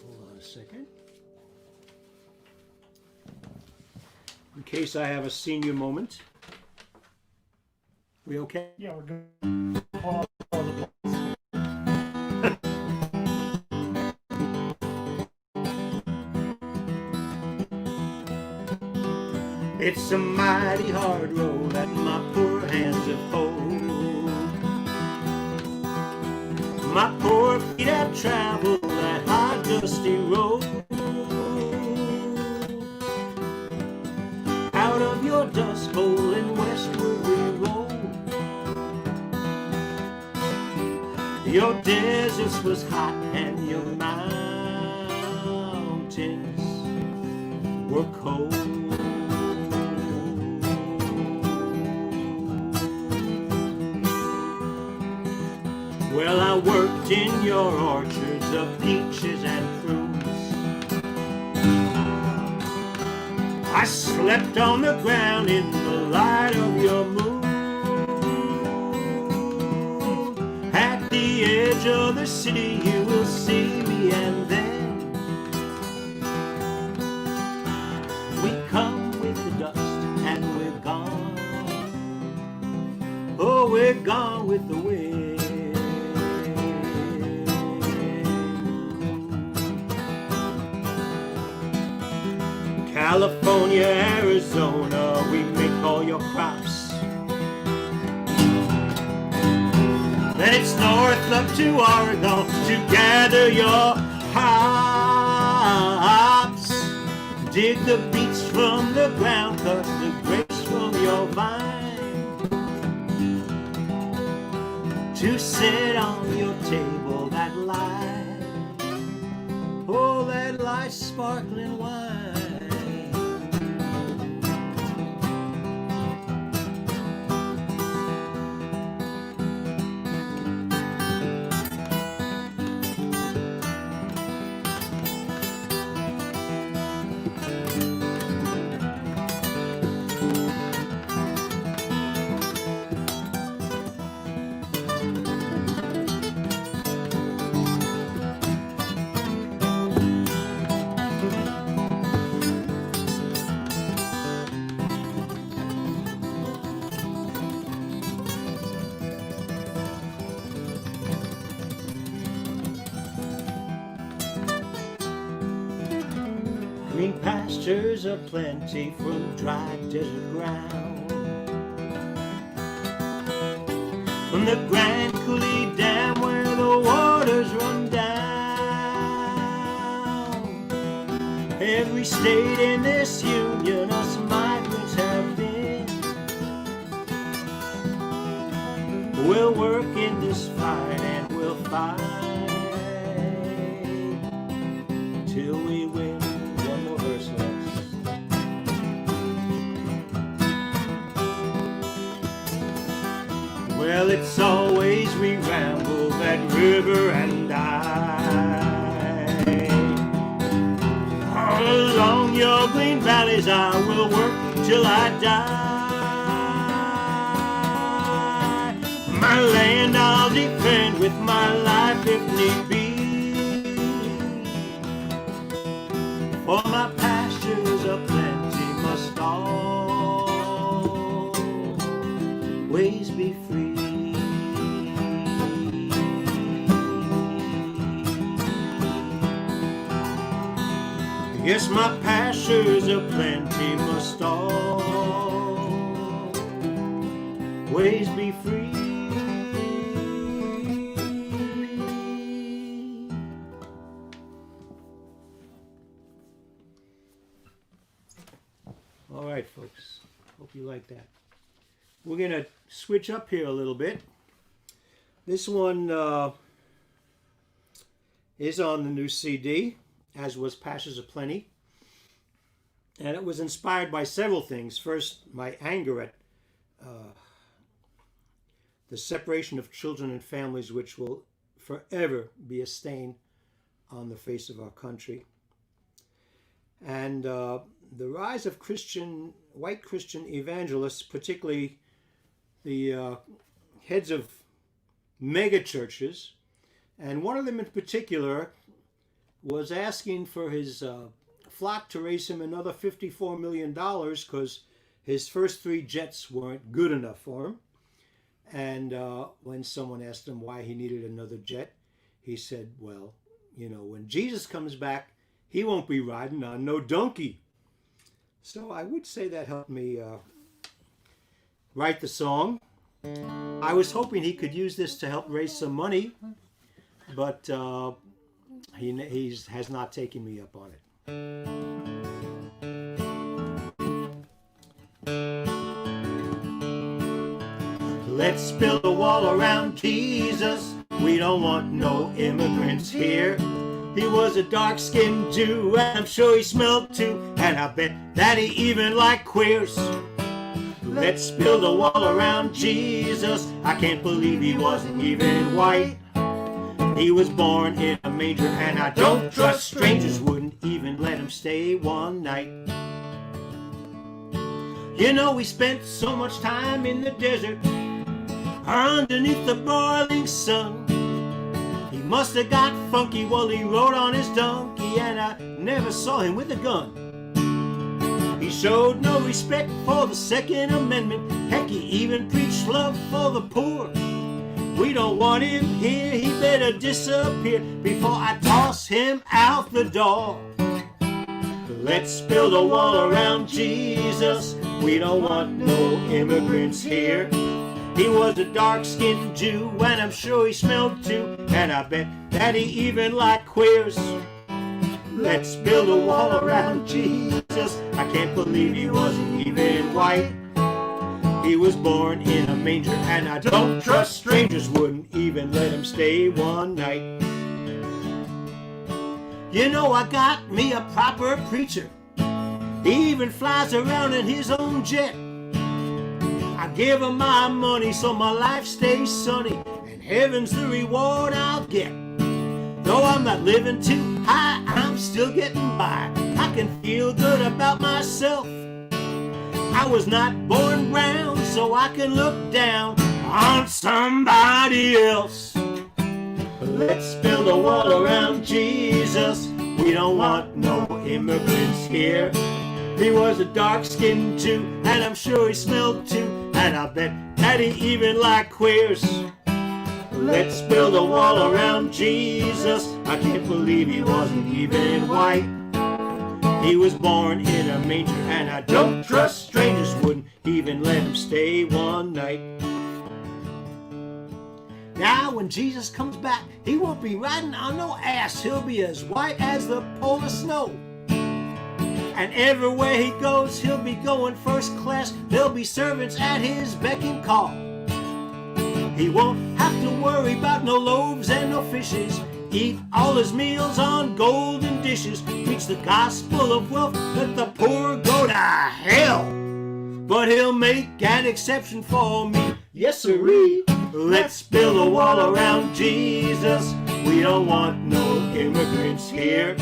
Hold on a second. In case I have a senior moment. We okay? Yeah, we're good. It's a mighty hard road that my poor hands have pulled. My poor feet have traveled that hard, dusty road. Out of your dust bowl and westward we roll. Your deserts was hot and your mountains were cold. Well, I worked in your orchards of peaches and prunes. I slept on the ground in the light of your moon. At the edge of the city you will see me, and then we come with the dust and we're gone. Oh, we're gone with the wind. California, Arizona, we make all your crops. Then it's north up to Oregon to gather your hops. Dig the beets from the ground, cut the grapes from your vine, to sit on your table that light, oh, that light sparkling wine. Green pastures aplenty from dry desert ground. From the Grand Coulee Dam where the waters run down. Every state in this union us migrants have been. We'll work in this fight and we'll fight till we win. Well, it's always we ramble that river and I. All along your green valleys I will work till I die. My land I'll defend with my life if need be. For my pastures aplenty must always be free. Yes, my pastures aplenty must always be free. All right, folks. Hope you like that. We're going to switch up here a little bit. This one is on the new CD, as was Pastures Aplenty. And it was inspired by several things. First, my anger at the separation of children and families, which will forever be a stain on the face of our country. And the rise of white Christian evangelists, particularly the heads of mega churches, and one of them in particular was asking for his flock to raise him another $54 million because his first 3 jets weren't good enough for him. And when someone asked him why he needed another jet, he said, well, you know, when Jesus comes back, he won't be riding on no donkey. So I would say that helped me write the song. I was hoping he could use this to help raise some money, but he has not taken me up on it. Let's build a wall around Jesus We don't want no immigrants here. He was a dark-skinned Jew, and I'm sure he smelled too, and I bet that he even liked queers. Let's build a wall around Jesus. I can't believe he wasn't even white. He was born in a manger, and I don't trust strangers. Wouldn't even let him stay one night. You know, we spent so much time in the desert, underneath the boiling sun. He must have got funky while he rode on his donkey, and I never saw him with a gun. He showed no respect for the Second Amendment. Heck, he even preached love for the poor. We don't want him here, he better disappear before I toss him out the door. Let's build a wall around Jesus. We don't want no immigrants here. He was a dark-skinned Jew, and I'm sure he smelled too, and I bet that he even liked queers. Let's build a wall around Jesus. I can't believe he wasn't even white. He was born in a manger, and I don't trust strangers. Wouldn't even let him stay one night. You know, I got me a proper preacher. He even flies around in his own jet. I give him my money so my life stays sunny, and heaven's the reward I'll get. Though I'm not living too high, I'm still getting by. I can feel good about myself. I was not born brown, so I can look down on somebody else. Let's build a wall around Jesus. We don't want no immigrants here. He was a dark-skinned Jew, and I'm sure he smelled too, and I bet that he even liked queers. Let's build a wall around Jesus. I can't believe he wasn't even white. He was born in a manger, and I don't trust strangers. Wouldn't even let him stay one night. Now when Jesus comes back, he won't be riding on no ass. He'll be as white as the polar snow. And everywhere he goes, he'll be going first class. There'll be servants at his beck and call. He won't have to worry about no loaves and no fishes. Eat all his meals on golden dishes. Preach the gospel of wealth, let the poor go to hell. But he'll make an exception for me. Yes, sirree. Let's build a wall around Jesus. We don't want no immigrants here.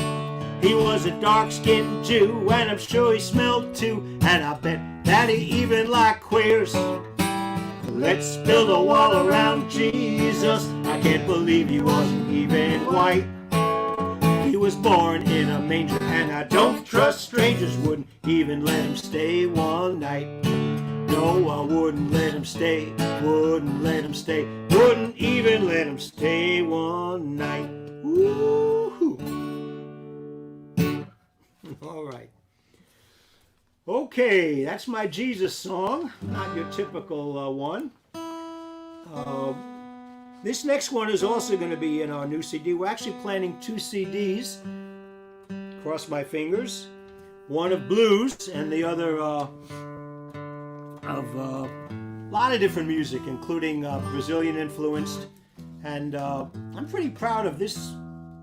He was a dark-skinned Jew, and I'm sure he smelled too, and I bet that he even liked queers. Let's build a wall around Jesus. I can't believe he wasn't even white. He was born in a manger, and I don't trust strangers. Wouldn't even let him stay one night. No, I wouldn't let him stay. Wouldn't let him stay. Wouldn't even let him stay one night. Woo-hoo. All right. Okay, that's my Jesus song. Not your typical one. This next one is also going to be in our new CD. We're actually planning 2 CDs. Cross my fingers. One of blues and the other of a lot of different music, including Brazilian influenced. And I'm pretty proud of this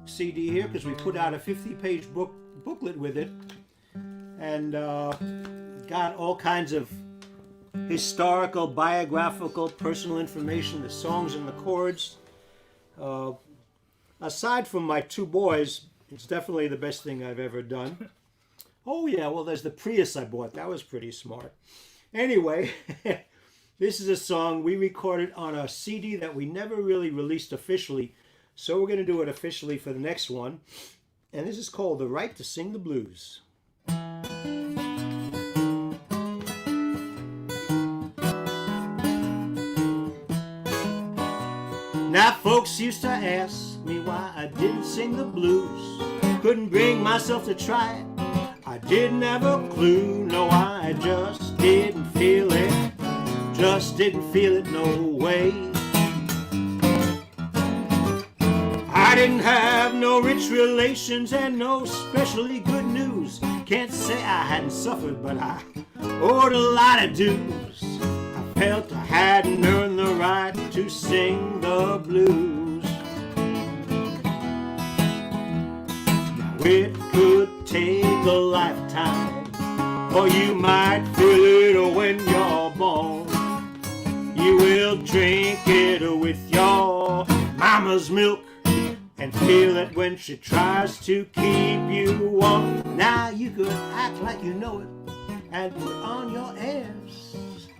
CD here because we put out a 50-page booklet with it. And got all kinds of historical, biographical, personal information, the songs and the chords. Aside from my 2 boys, it's definitely the best thing I've ever done. Oh yeah, well there's the Prius I bought. That was pretty smart. Anyway, this is a song we recorded on a CD that we never really released officially. So we're going to do it officially for the next one. And this is called The Right to Sing the Blues. Now folks used to ask me why I didn't sing the blues. Couldn't bring myself to try it. I didn't have a clue. No, I just didn't feel it. Just didn't feel it no way. I didn't have no rich relations and no specially good news. Can't say I hadn't suffered, but I owed a lot of dues. I felt I hadn't earned the right to sing the blues. It could take a lifetime, or you might feel it when you're born. You will drink it with your mama's milk and feel it when she tries to keep you warm. Now you could act like you know it and put on your airs,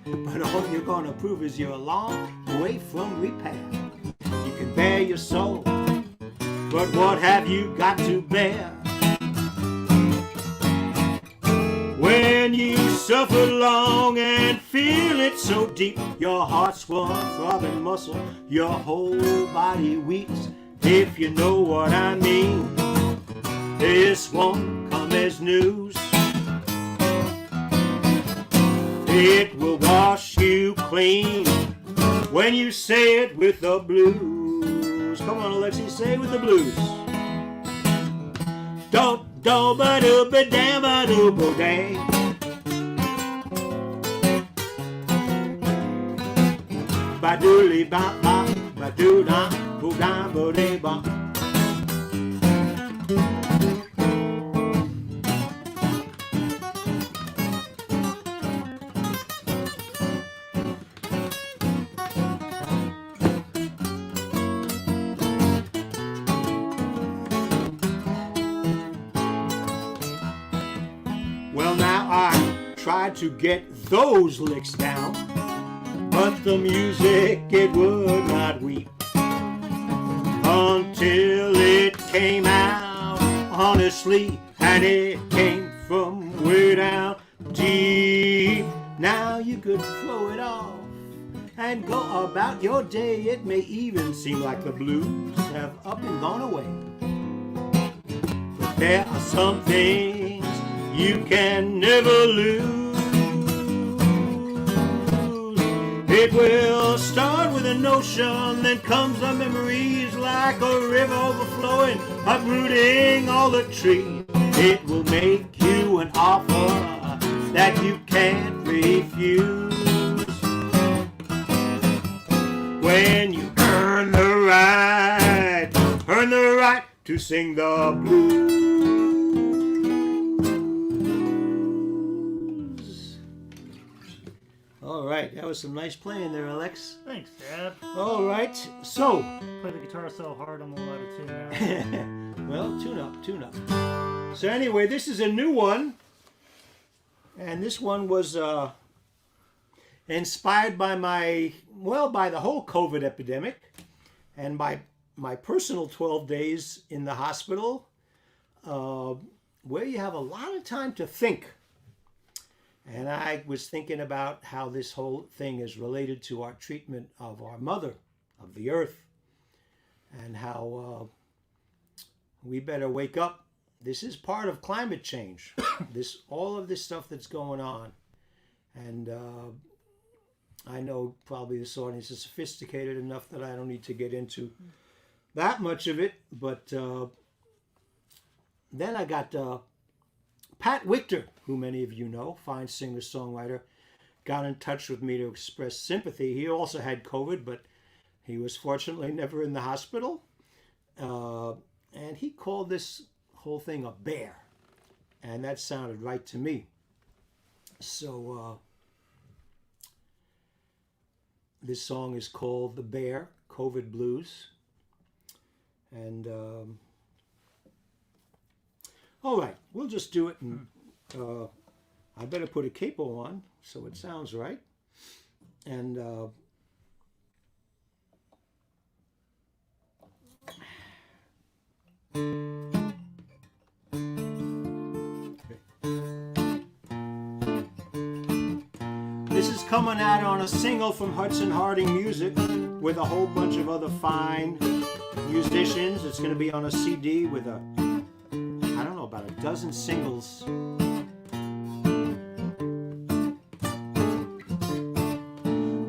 but all you're gonna prove is you're a long way from repair. You can bear your soul, but what have you got to bear? When you suffer long and feel it so deep, your heart's one throbbing muscle, your whole body weeps. If you know what I mean, this won't come as news. It will wash you clean when you say it with the blues. Come on, Alexi, say it with the blues. Don't do ba do ba dam ba do bo dang. Ba do li ba ba ba do da bo da bo de ba. Well, now I tried to get those licks down, but the music, it would not weep until it came out honestly, and it came from way down deep. Now you could throw it off and go about your day. It may even seem like the blues have up and gone away, but there are some things you can never lose. It will start with a notion, then comes the memories like a river overflowing, uprooting all the trees. It will make you an offer that you can't refuse. When you earn the right to sing the blues. All right, that was some nice playing there, Alex. Thanks, Dad. All right, so. Play the guitar so hard I'm all out of tune now. Well, tune up. So anyway, this is a new one. And this one was inspired by by the whole COVID epidemic and by my personal 12 days in the hospital, where you have a lot of time to think. And I was thinking about how this whole thing is related to our treatment of our mother, of the earth, and how we better wake up. This is part of climate change. All of this stuff that's going on. And I know probably this audience is sophisticated enough that I don't need to get into that much of it. But then I got Pat Wichter, who many of you know, fine singer-songwriter, got in touch with me to express sympathy. He also had COVID, but he was fortunately never in the hospital. And he called this whole thing a bear. And that sounded right to me. So this song is called The Bear, COVID Blues. And all right, we'll just do it. And I better put a capo on so it sounds right. And this is coming out on a single from Hudson Harding Music with a whole bunch of other fine musicians. It's going to be on a CD with about a dozen singles.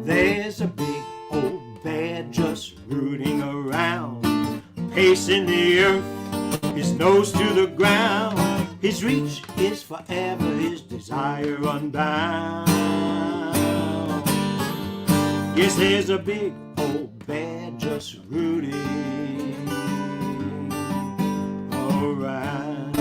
There's a big old bear just rooting around, pacing the earth, his nose to the ground. His reach is forever, his desire unbound. Yes, there's a big old bear just rooting around.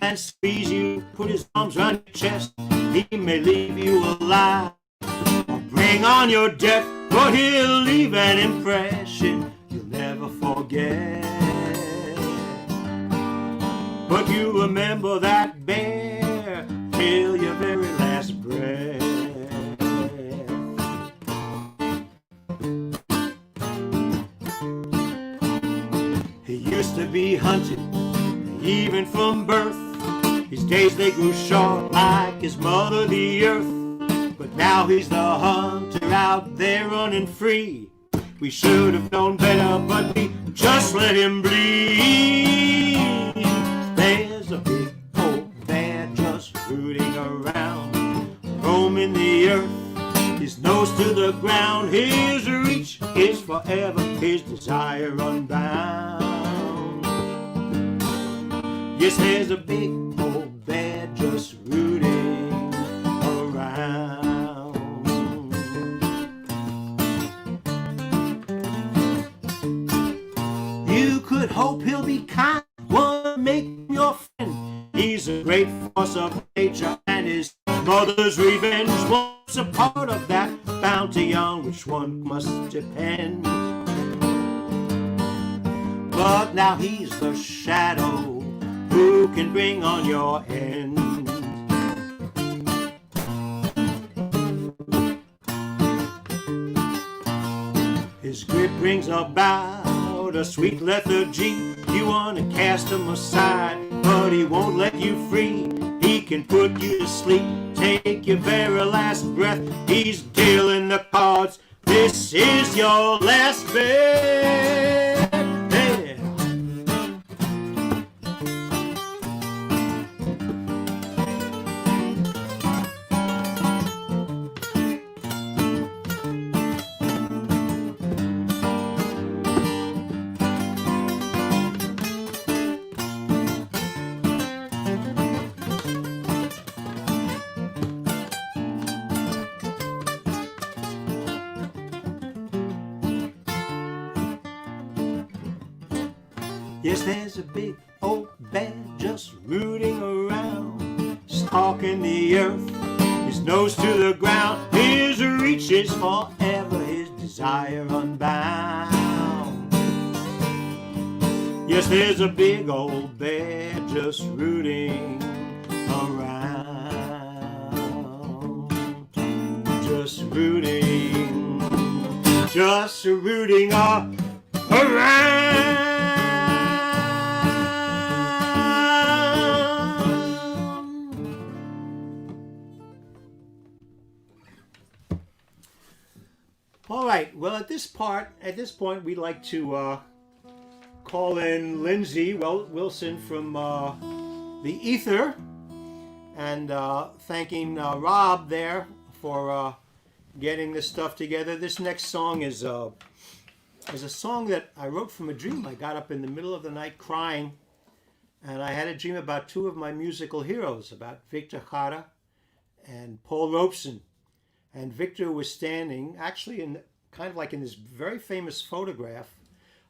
and squeeze you, put his arms around your chest. He may leave you alive or bring on your death, but he'll leave an impression you'll never forget. But you remember that bear till your very last breath. He used to be hunted, even from birth. His days they grew short like his mother the earth. But now he's the hunter out there running free. We should have known better, but we just let him bleed. There's a big old bear just rooting around, roaming the earth, his nose to the ground. His reach is forever, his desire unbound. Yes, there's a big old bear just rooting around. You could hope he'll be kind, one make him your friend. He's a great force of nature, and his mother's revenge was a part of that bounty on which one must depend. But now he's the shadow who can bring on your end. His grip brings about a sweet lethargy. You want to cast him aside, but he won't let you free. He can put you to sleep, take your very last breath. He's dealing the cards. This is your last bet. Yes, there's a big old bear just rooting around, stalking the earth, his nose to the ground. His reach is forever, his desire unbound. Yes, there's a big old bear just rooting around, just rooting around. All right. Well, at this point, we'd like to call in Lindsay Wilson from the Ether, and thanking Rob there for getting this stuff together. This next song is a song that I wrote from a dream. I got up in the middle of the night crying, and I had a dream about two of my musical heroes, about Victor Jara and Paul Robeson. And Victor was standing, actually in kind of like in this very famous photograph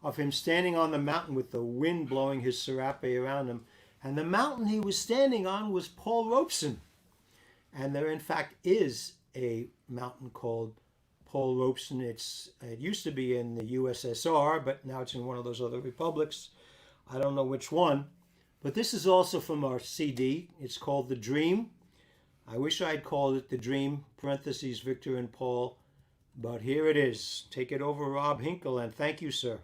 of him standing on the mountain with the wind blowing his serape around him. And the mountain he was standing on was Paul Robeson. And there, in fact, is a mountain called Paul Robeson. It used to be in the USSR, but now it's in one of those other republics. I don't know which one. But this is also from our CD. It's called The Dream. I wish I'd called it The Dream, parentheses, Victor and Paul, but here it is. Take it over, Rob Hinkle, and thank you, sir.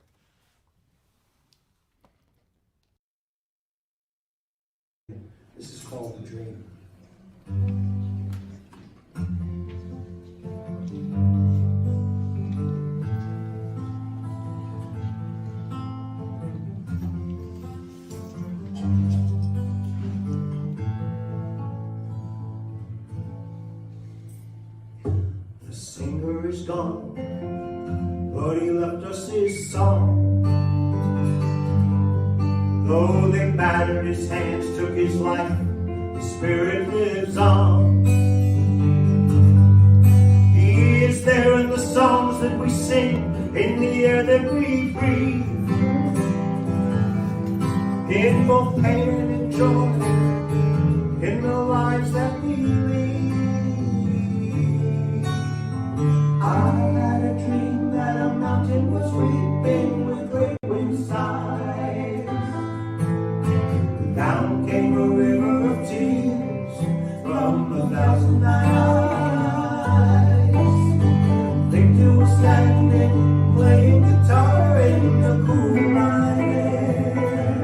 This is called The Dream. Is gone, but he left us his song. Though they battered his hands, took his life, his spirit lives on. He is there in the songs that we sing, in the air that we breathe, in both pain and joy, in the lives that we lead. I had a dream that a mountain was weeping with great wind sighs. Down came a river of tears from 1,000 eyes. Victor was standing, playing guitar in the cool night air,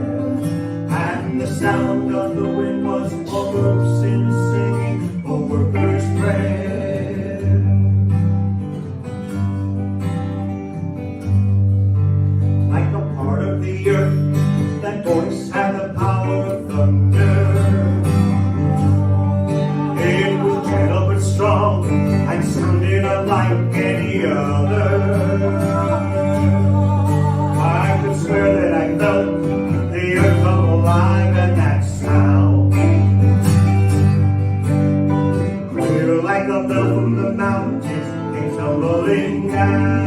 and the sound of the wind was all ropes in singing a worker's prayer. Like a part of the earth, that voice had the power of thunder. It was gentle but strong and sounded unlike any other. I could swear that I felt the earth come alive and that sound. Clear like a bell from the mountains, came tumbling down.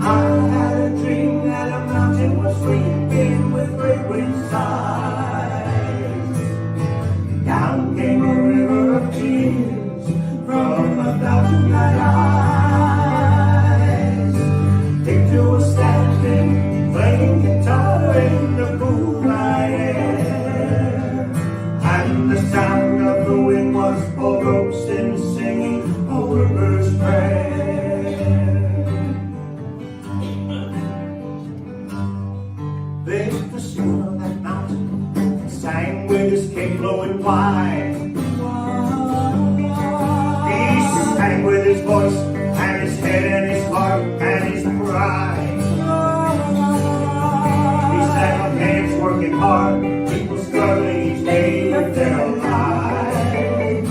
I had a dream that a mountain was weeping with great wind sighs. Down came a river of tears from 1,000 eyes. Victor was standing, playing guitar in the cool night air, and the sound of the wind was all ropes in singing a worker's prayer. Victor stood on that mountain and sang with his cape blowing wide. He sang with his voice and his head and his heart and his pride. He sang on hands working hard, people struggling each day with their lives,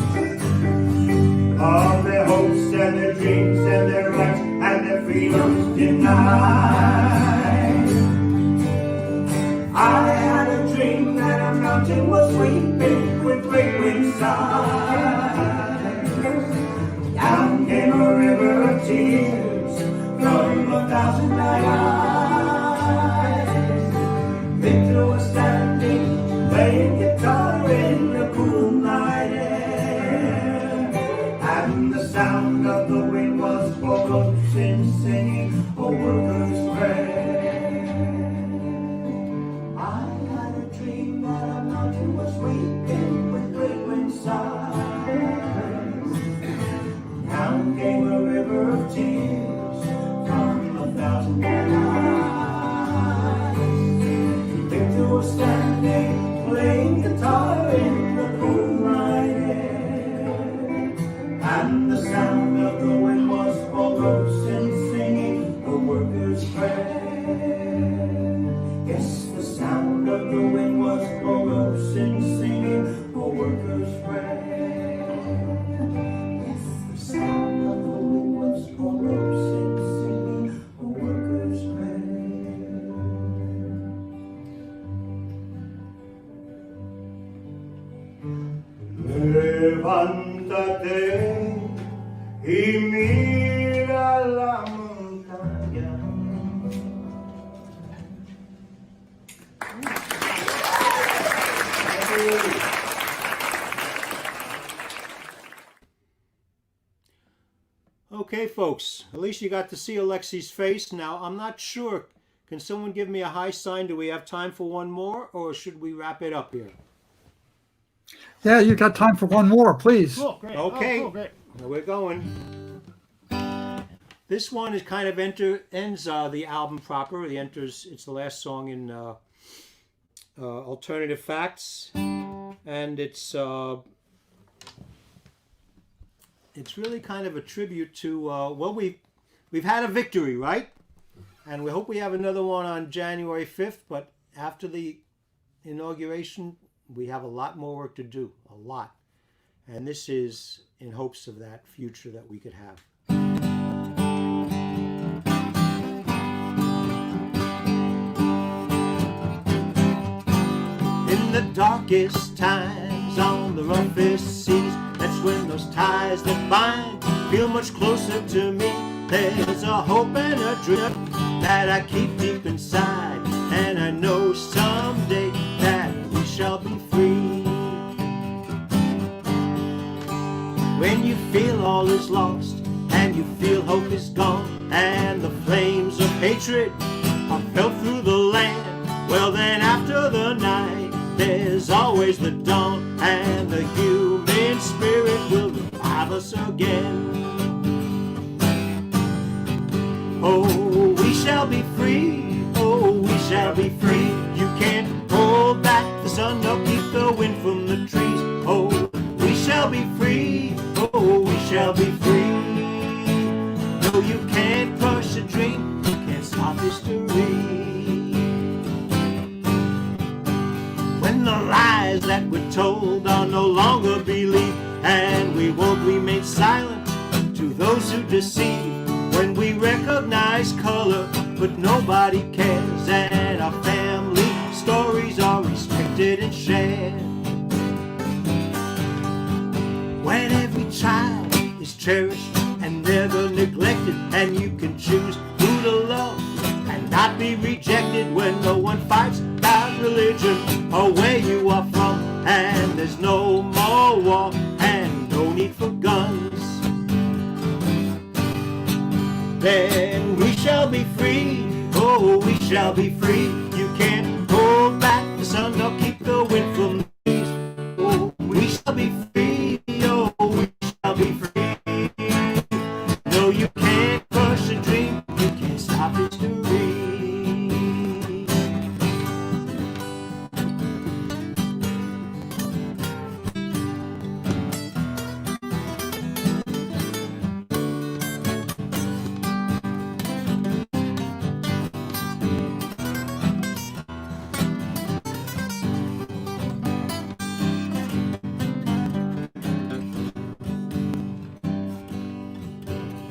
of their hopes and their dreams and their rights and their freedoms denied. I had a dream that a mountain was weeping with great wind sighs. Down came a river of tears from 1,000 eyes. Victor was standing, playing guitar in the cool night air, and the sound of the wind was for ropes in singing a worker's prayer. Was weeping with great wind sighs. Down came a river of tears from 1,000 eyes. Victor was standing, playing guitar in the cool night air, and the sound of the wind was all ropes in singing a worker's prayer. Yes, the sound of the wind was all ropes in singing a worker's prayer. Yes, the sound of the wind was all ropes in singing a worker's prayer. Levántate y mira la montaña. Okay, folks, at least you got to see Alexi's face. Now, I'm not sure. Can someone give me a high sign? Do we have time for one more, or should we wrap it up here? Yeah, you got time for one more, please. Cool, great. Okay. Oh, cool, great. Well, we're going. This one is kind of ends the album proper. It's the last song in Alternative Facts, and it's really kind of a tribute to well, we've had a victory, right? And we hope we have another one on January 5th. But after the inauguration, we have a lot more work to do, a lot. And this is in hopes of that future that we could have. In the darkest times, on the roughest seas, that's when those ties that bind feel much closer to me. There's a hope and a dream that I keep deep inside, and I know someday that we feel all is lost, and you feel hope is gone, and the flames of hatred are felt through the land, well then after the night, there's always the dawn, and the human spirit will revive us again. Oh, we shall be free, oh, we shall be free. You can't hold back the sun nor keep the wind from the trees. Oh, we shall be free, oh, we shall be free. No, you can't crush a dream, you can't stop history. When the lies that we're told are no longer believed, and we won't remain silent to those who deceive. When we recognize color, but nobody cares, and our family stories are respected and shared. When every child is cherished and never neglected, and you can choose who to love and not be rejected. When no one fights about religion or where you are from, and there's no more war and no need for guns, then we shall be free, oh, we shall be free. You can't hold back the sun nor keep the wind from the trees. Oh, we shall be free, oh, we shall be free. No, you can't crush a dream, you can't stop history.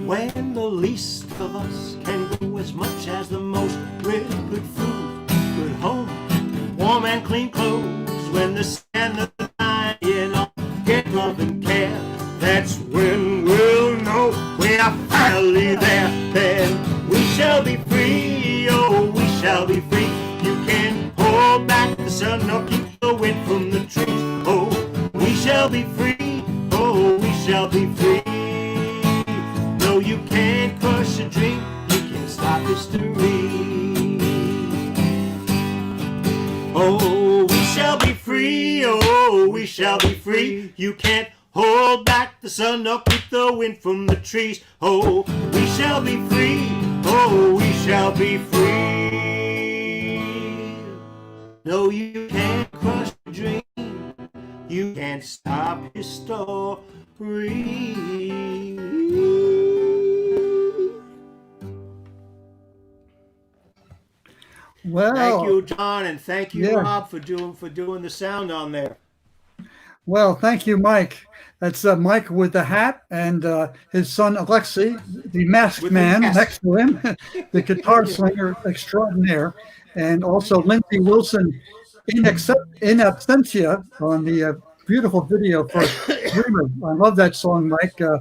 When the least of us can do as much as the most, with good food, good home, warm and clean clothes. When the sand of the dying all get love and care, that's when we'll know we are finally there. Then we shall be free, oh, we shall be free. You can't hold back the sun nor keep the wind from the trees. Oh, we shall be free, oh, we shall be free. No, you can't crush a dream, you can't stop history. Oh, we shall be free, oh, we shall be free. You can't hold back the sun nor keep the wind from the trees. Oh, we shall be free, oh, we shall be free. No, you can't crush a dream, you can't stop history. Well, Thank you, John, and thank you, Yeah. Rob, for doing the sound on there. well, thank you, Mike. That's Mike with the hat, and his son Alexei, the masked With the man mask. next to him, the guitar slinger extraordinaire, and also Lindsay Wilson in absentia on the beautiful video for Dreamer. I love that song, Mike. I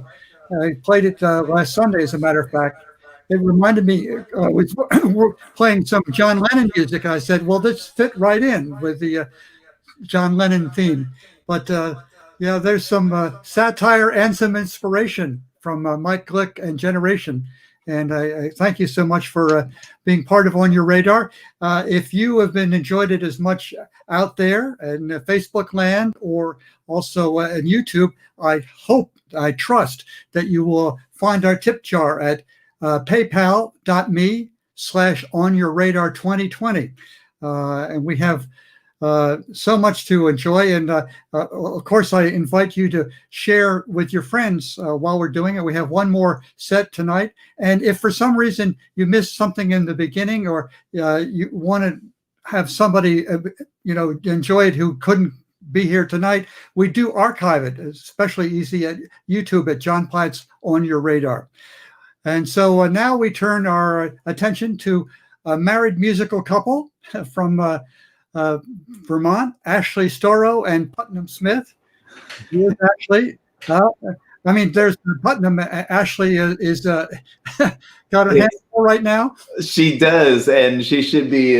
played it last Sunday, as a matter of fact. It reminded me, we're playing some John Lennon music. I said, well, this fit right in with the John Lennon theme. But yeah, there's some satire and some inspiration from Mike Glick and Generation. And I thank you so much for being part of On Your Radar. If you have been enjoyed it as much out there in Facebook land or also in YouTube, I trust that you will find our tip jar at paypal.me/onyourradar2020. And we have so much to enjoy. And of course, I invite you to share with your friends while we're doing it. We have one more set tonight. And if for some reason you missed something in the beginning, or you want to have somebody, enjoy it who couldn't be here tonight, we do archive it, especially easy at YouTube at John Platt's On Your Radar. And so now we turn our attention to a married musical couple from Vermont, Ashley Storrow and Putnam Smith. Here's Ashley. There's Putnam. Ashley is got her hands full right now. She does, and she should be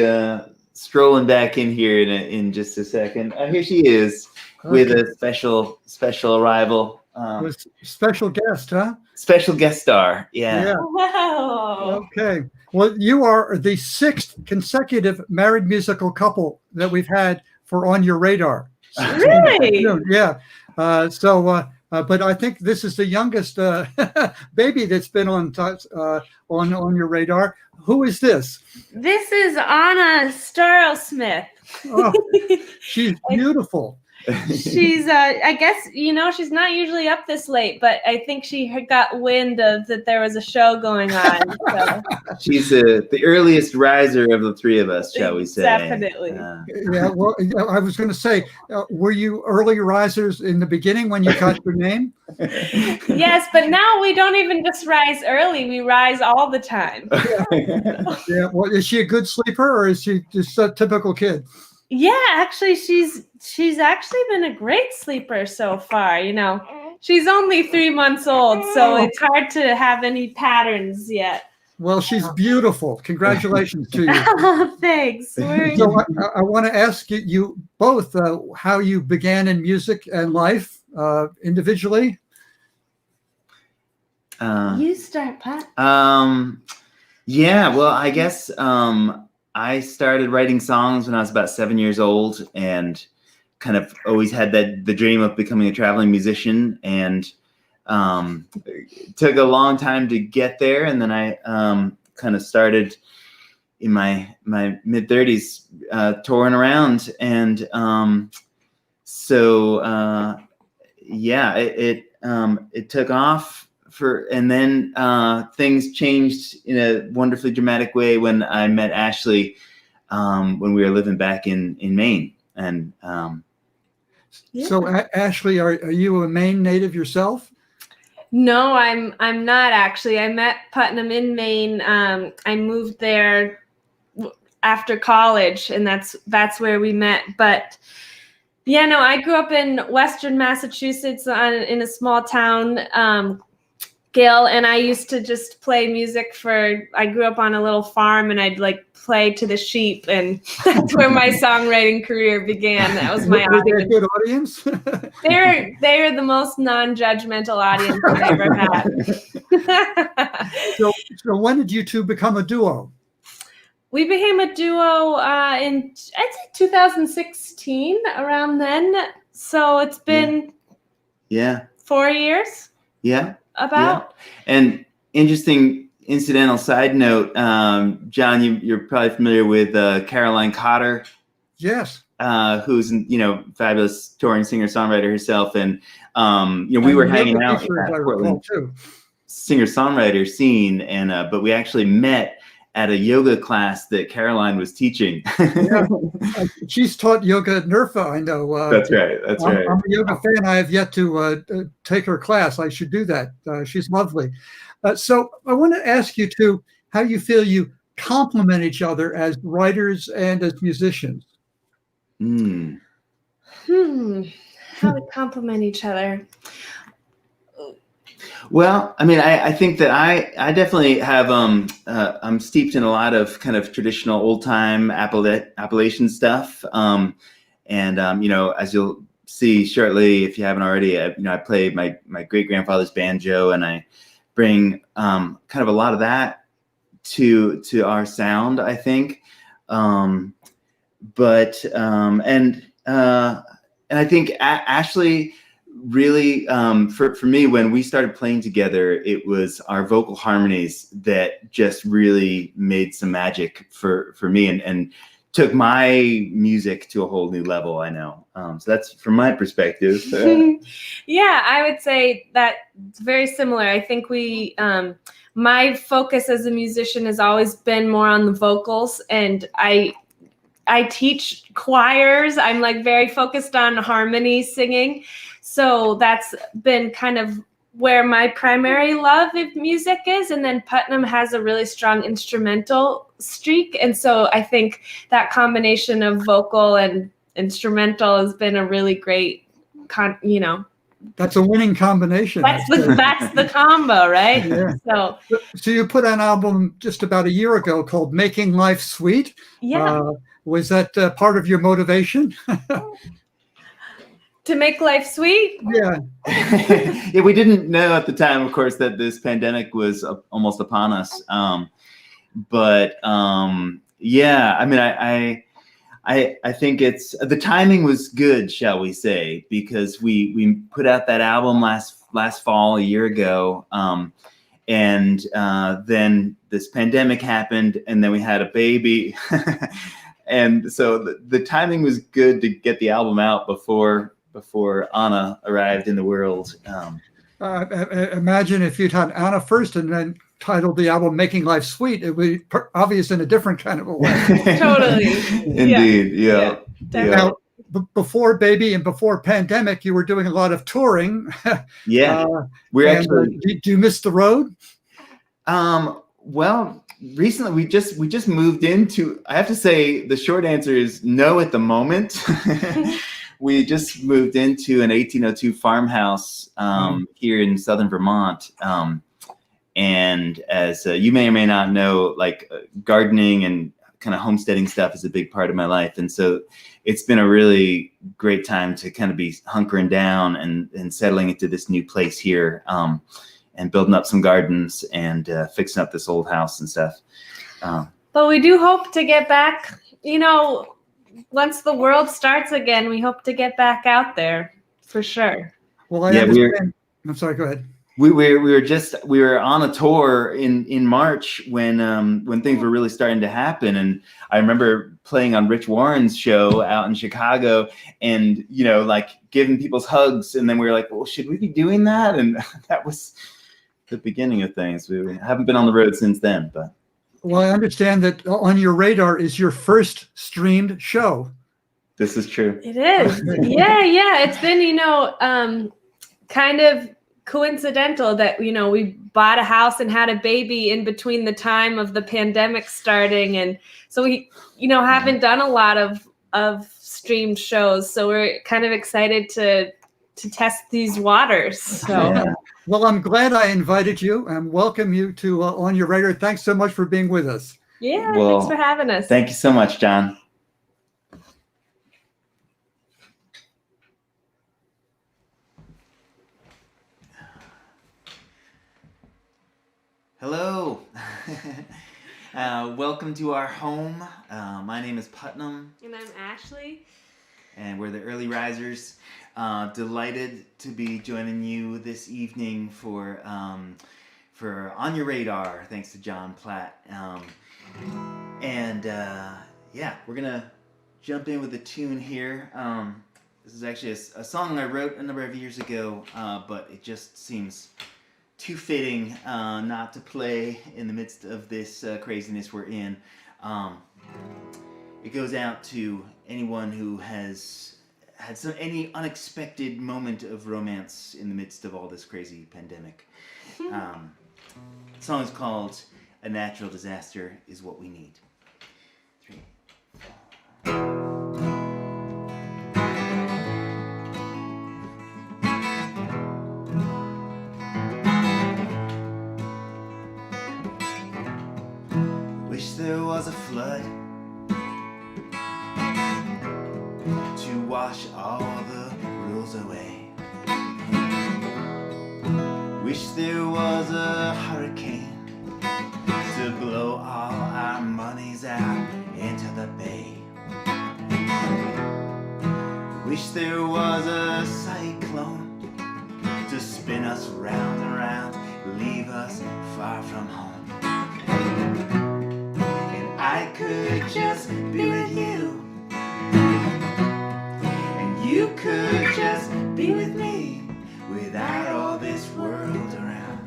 strolling back in here in just a second. Here she is with a special arrival. Was special guest, huh? special guest star. Yeah. Yeah. Wow. Okay. Well, you are the 6th consecutive married musical couple that we've had for On Your Radar. Really? Yeah. But I think this is the youngest baby that's been on Your Radar. Who is this? This is Anna Starl-Smith. Oh, she's beautiful. She's I guess she's not usually up this late, but I think she got wind of that there was a show going on. So. She's the earliest riser of the three of us, shall we say. Definitely. Yeah, well, I was going to say, were you early risers in the beginning when you got your name? Yes, but now we don't even just rise early, we rise all the time. Yeah, well, is she a good sleeper or is she just a typical kid? Yeah, actually she's actually been a great sleeper so far, She's only 3 months old, so it's hard to have any patterns yet. Well, she's beautiful. Congratulations to you. Thanks. So I want to ask you both how you began in music and life individually. You start, Pat. Yeah, well, I guess I started writing songs when I was about 7 years old, and kind of always had the dream of becoming a traveling musician, and it took a long time to get there. And then I kind of started in my mid-30s touring around, and it took off. And then things changed in a wonderfully dramatic way when I met Ashley when we were living back in Maine. And So Ashley, are you a Maine native yourself? No, I'm not actually. I met Putnam in Maine. I moved there after college, and that's where we met. But yeah, no, I grew up in Western Massachusetts in a small town. Gil, and I used to just play music I grew up on a little farm, and I'd play to the sheep, and that's where my songwriting career began. That was my Were they a good audience? They're the most non-judgmental audience I've ever had. So when did you two become a duo? We became a duo in, I'd say 2016, around then. So it's been 4 years. Yeah. About. Yeah. And interesting incidental side note, John, you're probably familiar with Caroline Cotter. Yes. Who's fabulous touring singer-songwriter herself, and we were hanging out in that Portland singer-songwriter scene, and but we actually met at a yoga class that Caroline was teaching. Yeah. She's taught yoga at NERFA, I know. That's right. I'm a yoga fan. I have yet to take her class. I should do that. She's lovely. So I want to ask you two how you feel you complement each other as writers and as musicians. How we complement each other. Well, I mean, I think that I definitely have I'm steeped in a lot of kind of traditional old time Appalachian stuff, and as you'll see shortly, if you haven't already, I play my great grandfather's banjo, and I bring kind of a lot of that to our sound, I think, and I think Ashley. Really, for me, when we started playing together, it was our vocal harmonies that just really made some magic for me and took my music to a whole new level, I know. So that's from my perspective. Yeah, I would say that it's very similar. I think my focus as a musician has always been more on the vocals, and I teach choirs. I'm very focused on harmony singing. So that's been kind of where my primary love of music is. And then Putnam has a really strong instrumental streak. And so I think that combination of vocal and instrumental has been a really great, That's a winning combination. That's the combo, right? Yeah. So you put an album just about a year ago called Making Life Sweet. Yeah. Was that part of your motivation? To make life sweet? Yeah. Yeah, we didn't know at the time, of course, that this pandemic was almost upon us. Yeah, I mean, I think it's the timing was good, shall we say, because we put out that album last fall, a year ago, and then this pandemic happened, and then we had a baby, and so the timing was good to get the album out before Anna arrived in the world. Imagine if you'd had Anna first and then titled the album "Making Life Sweet." It would be obvious in a different kind of a way. Totally. Indeed, yeah. Now, before baby and before pandemic, you were doing a lot of touring. Yeah, we're actually. Do you miss the road? Well, recently we just moved into. I have to say, the short answer is no at the moment. We just moved into an 1802 farmhouse here in southern Vermont. And as you may or may not know, like gardening and kind of homesteading stuff is a big part of my life. And so it's been a really great time to kind of be hunkering down and settling into this new place here, and building up some gardens and fixing up this old house and stuff. But we do hope to get back, once the world starts again, we hope to get back out there for sure. Well, I understand. I'm sorry, go ahead. We were on a tour in March when things were really starting to happen, and I remember playing on Rich Warren's show out in Chicago, and like giving people's hugs, and then we were like, well, should we be doing that? And that was the beginning of things. We haven't been on the road since then, but. Well, I understand that On Your Radar is your first streamed show. This is true. It is. Yeah. It's been, kind of coincidental that, we bought a house and had a baby in between the time of the pandemic starting. And so we, haven't done a lot of streamed shows. So we're kind of excited to test these waters. So. Yeah. Well, I'm glad I invited you and welcome you to On Your Radar. Thanks so much for being with us. Yeah, thanks for having us. Thank you so much, John. Hello. Welcome to our home. My name is Putnam. And I'm Ashley. And we're the Early Risers. Delighted to be joining you this evening for On Your Radar, thanks to John Platt. We're gonna jump in with a tune here. This is actually a song I wrote a number of years ago, but it just seems too fitting not to play in the midst of this craziness we're in. It goes out to anyone who has had any unexpected moment of romance in the midst of all this crazy pandemic. The song is called "A Natural Disaster Is What We Need." 3, 4. Wish there was a flood to wash all the rules away. Wish there was a hurricane to blow all our monies out into the bay. Wish there was a cyclone to spin us round and round, leave us far from home. And I could just be with you, you could just be with me without all this world around.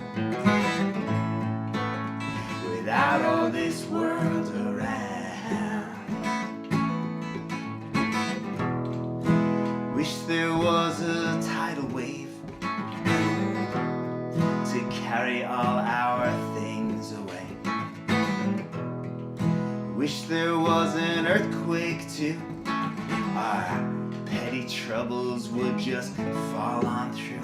Without all this world around. Wish there was a tidal wave to carry all our things away. Wish there was an earthquake too. Our petty troubles would just fall on through.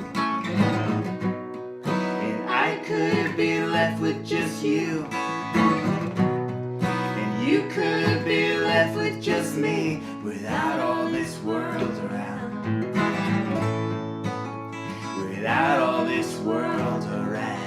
And I could be left with just you, and you could be left with just me without all this world around. without all this world around.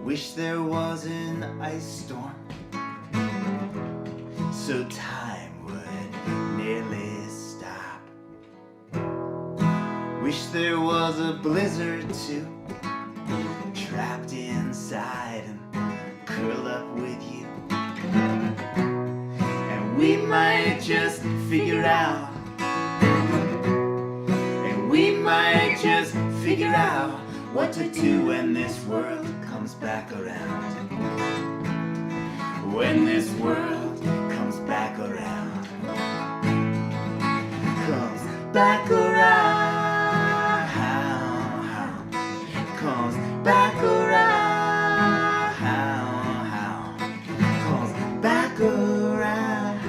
Wish there was an ice storm so time would nearly stop. Wish there was a blizzard too, trapped inside and curled up with you. And we might just figure out, and we might just figure out what to do when this world comes back around. When this world comes back around. Comes back around. Comes back around. Comes back around.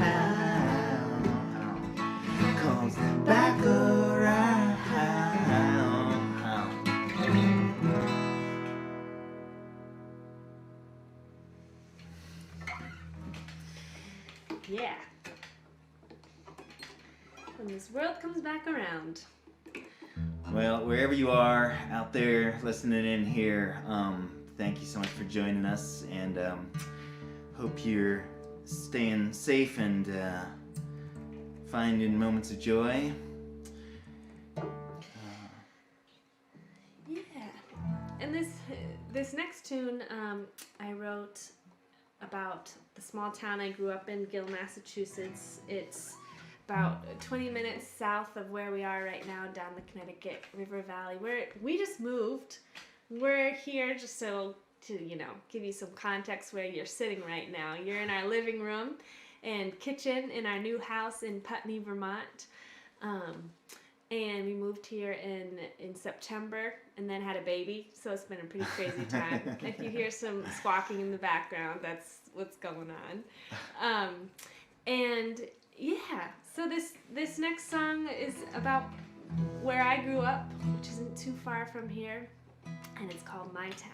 Comes back around. Yeah. When this world comes back around. Well, wherever you are out there listening in here, thank you so much for joining us, and hope you're staying safe and finding moments of joy. Yeah. And this next tune I wrote about the small town I grew up in, Gill, Massachusetts. It's about 20 minutes south of where we are right now, down the Connecticut River Valley. We just moved. We're here just to give you some context where you're sitting right now. You're in our living room and kitchen in our new house in Putney, Vermont. And we moved here in September and then had a baby. So it's been a pretty crazy time. If you hear some squawking in the background, that's what's going on. And yeah, so this next song is about where I grew up, which isn't too far from here. And it's called My Town.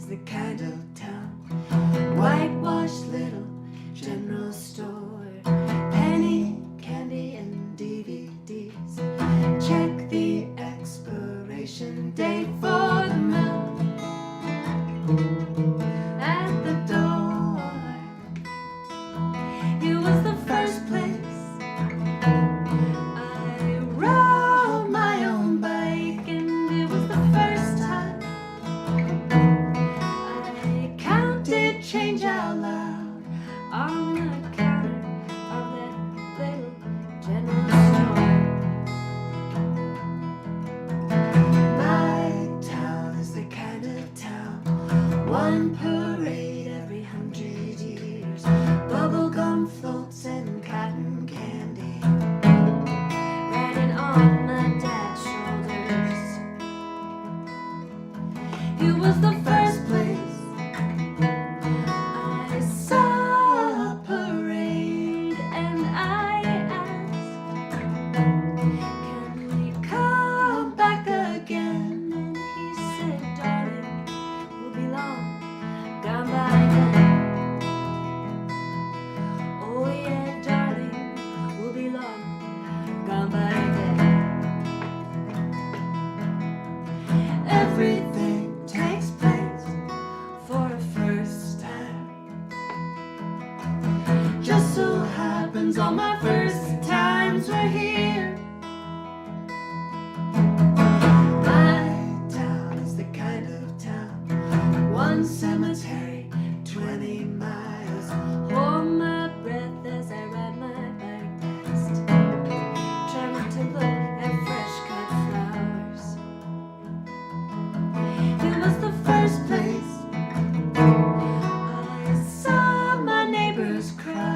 The kind of town, whitewashed little general store, penny candy and DVDs. Check the expiration date for the milk at the door. It was the first place I rode my own bike, and it was the first time change out loud on the counter of that little general store. My town is the kind of town, one parade every 100 years, bubblegum floats and cotton candy, riding on my dad's shoulders. It was the first place everything takes place for a first time. Just so happens all my first times were here. My town is the kind of town, one cemetery, 20 miles. Hold my breath as I ride my bike past, trying to look at fresh cut flowers. It was the first place I saw my neighbors cry.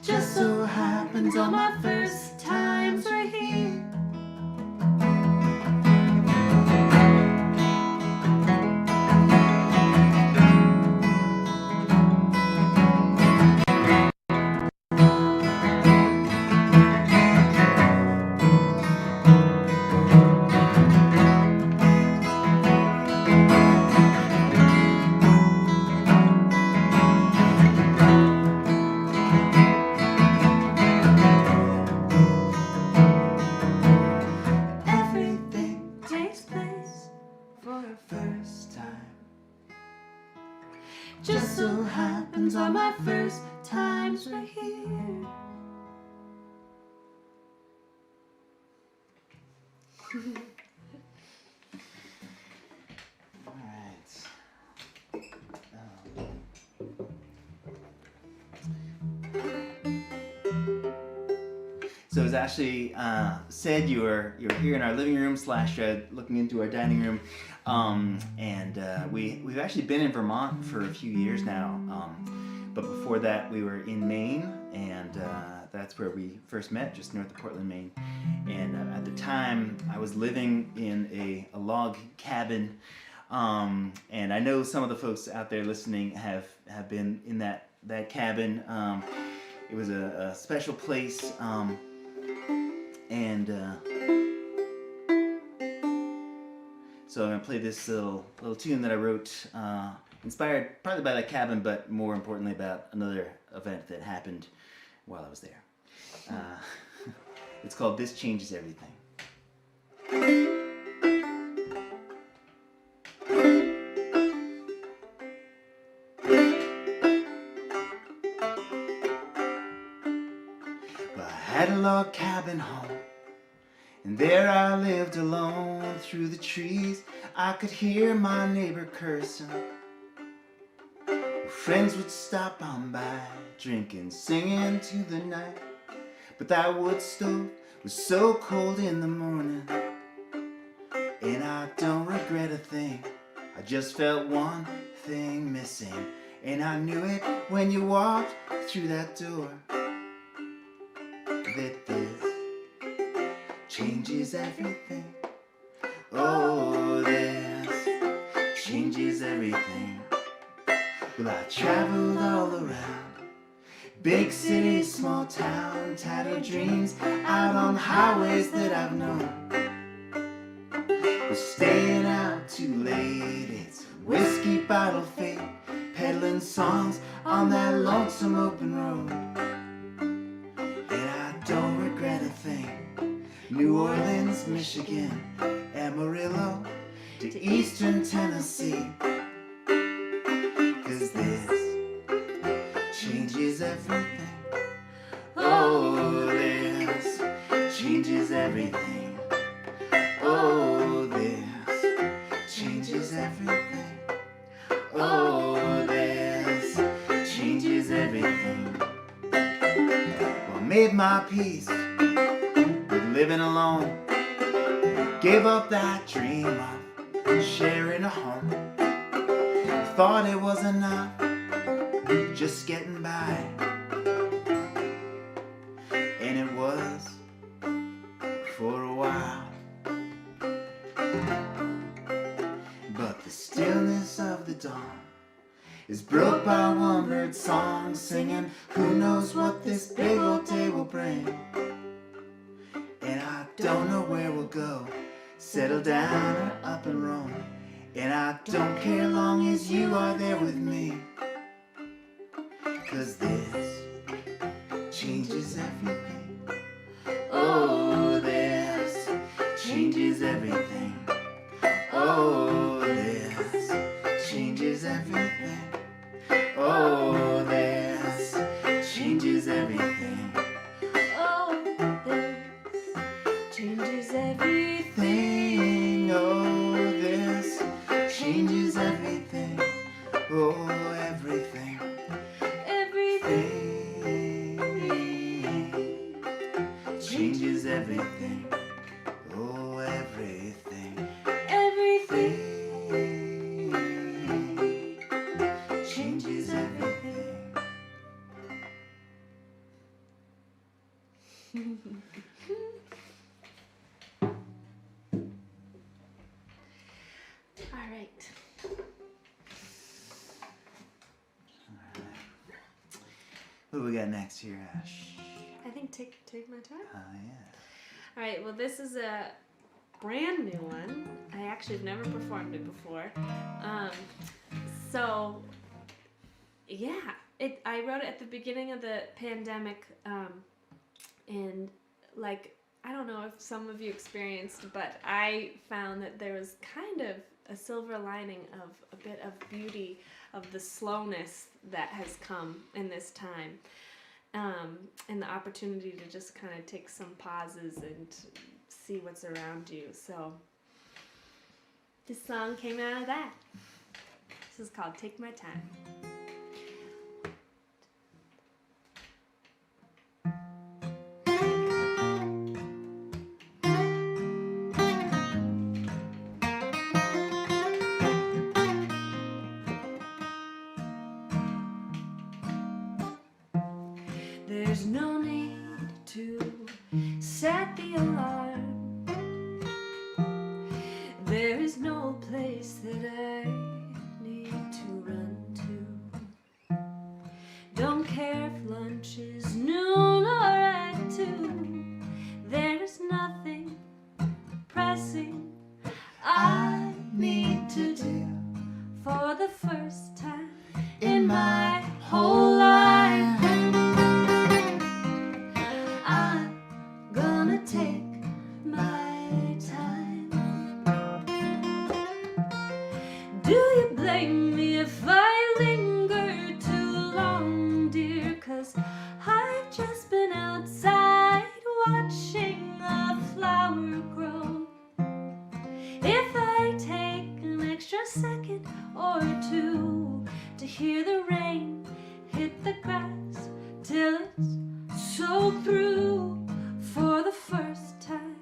Just so happens all my first times were here. Everything takes place for a first time. Just so happens all my first times were here. All right. So it was actually said you were here in our living room / looking into our dining room, and we've actually been in Vermont for a few years now, but before that we were in Maine, and that's where we first met, just north of Portland, Maine. And at the time I was living in a log cabin, and I know some of the folks out there listening have been in that cabin. It was a special place. And so I'm gonna play this little tune that I wrote, inspired partly by that cabin, but more importantly about another event that happened while I was there. It's called "This Changes Everything." Well, I had a log cabin home, and there I lived alone. Through the trees I could hear my neighbor cursing. Friends would stop on by, drinking, singing to the night. But that wood stove was so cold in the morning, and I don't regret a thing. I just felt one thing missing, and I knew it when you walked through that door, that this changes everything. Oh, this changes everything. Well, I traveled all around, big city, small town, tattered dreams out on highways that I've known. We're staying out too late, it's whiskey bottle fate, peddling songs on that lonesome open road. And I don't regret a thing. New Orleans, Michigan, Amarillo to Eastern Tennessee. 'Cause this changes everything. Oh, this changes everything. Oh, this changes everything. Oh, this changes everything. Well, made my peace with living alone. Gave up that dream of sharing a home. Thought it was enough, just getting by. And it was for a while. But the stillness of the dawn is broke by one bird song singing, who knows what this big old day will bring. And I don't know where we'll go, settle down or up and roam. And I don't care long as you are there with me. 'Cause this changes everything. Oh, this changes everything. Oh, this changes everything. Oh, this changes everything. Oh, this changes everything. Oh, this changes everything. Oh, everything. Everything. Changes everything. Oh, everything. All right. What do we got next here, Ash? I think take my time. Yeah. All right. Well, this is a brand new one. I actually have never performed it before. So yeah, I wrote it at the beginning of the pandemic, and like I don't know if some of you experienced, but I found that there was kind of a silver lining of a bit of beauty of the slowness that has come in this time, and the opportunity to just kind of take some pauses and see what's around you. So this song came out of that. This is called Take My Time. There's no need to set the alarm. There is no place that I need to run to. Don't care if lunch is noon or at 2. There is nothing pressing I need to do for the first time in my whole life. I'm gonna take my time. Do you blame me if I linger too long, dear? 'Cause I've just been outside watching a flower grow. If I take an extra second or two to hear the rain hit the grass till it's soaked through for the first time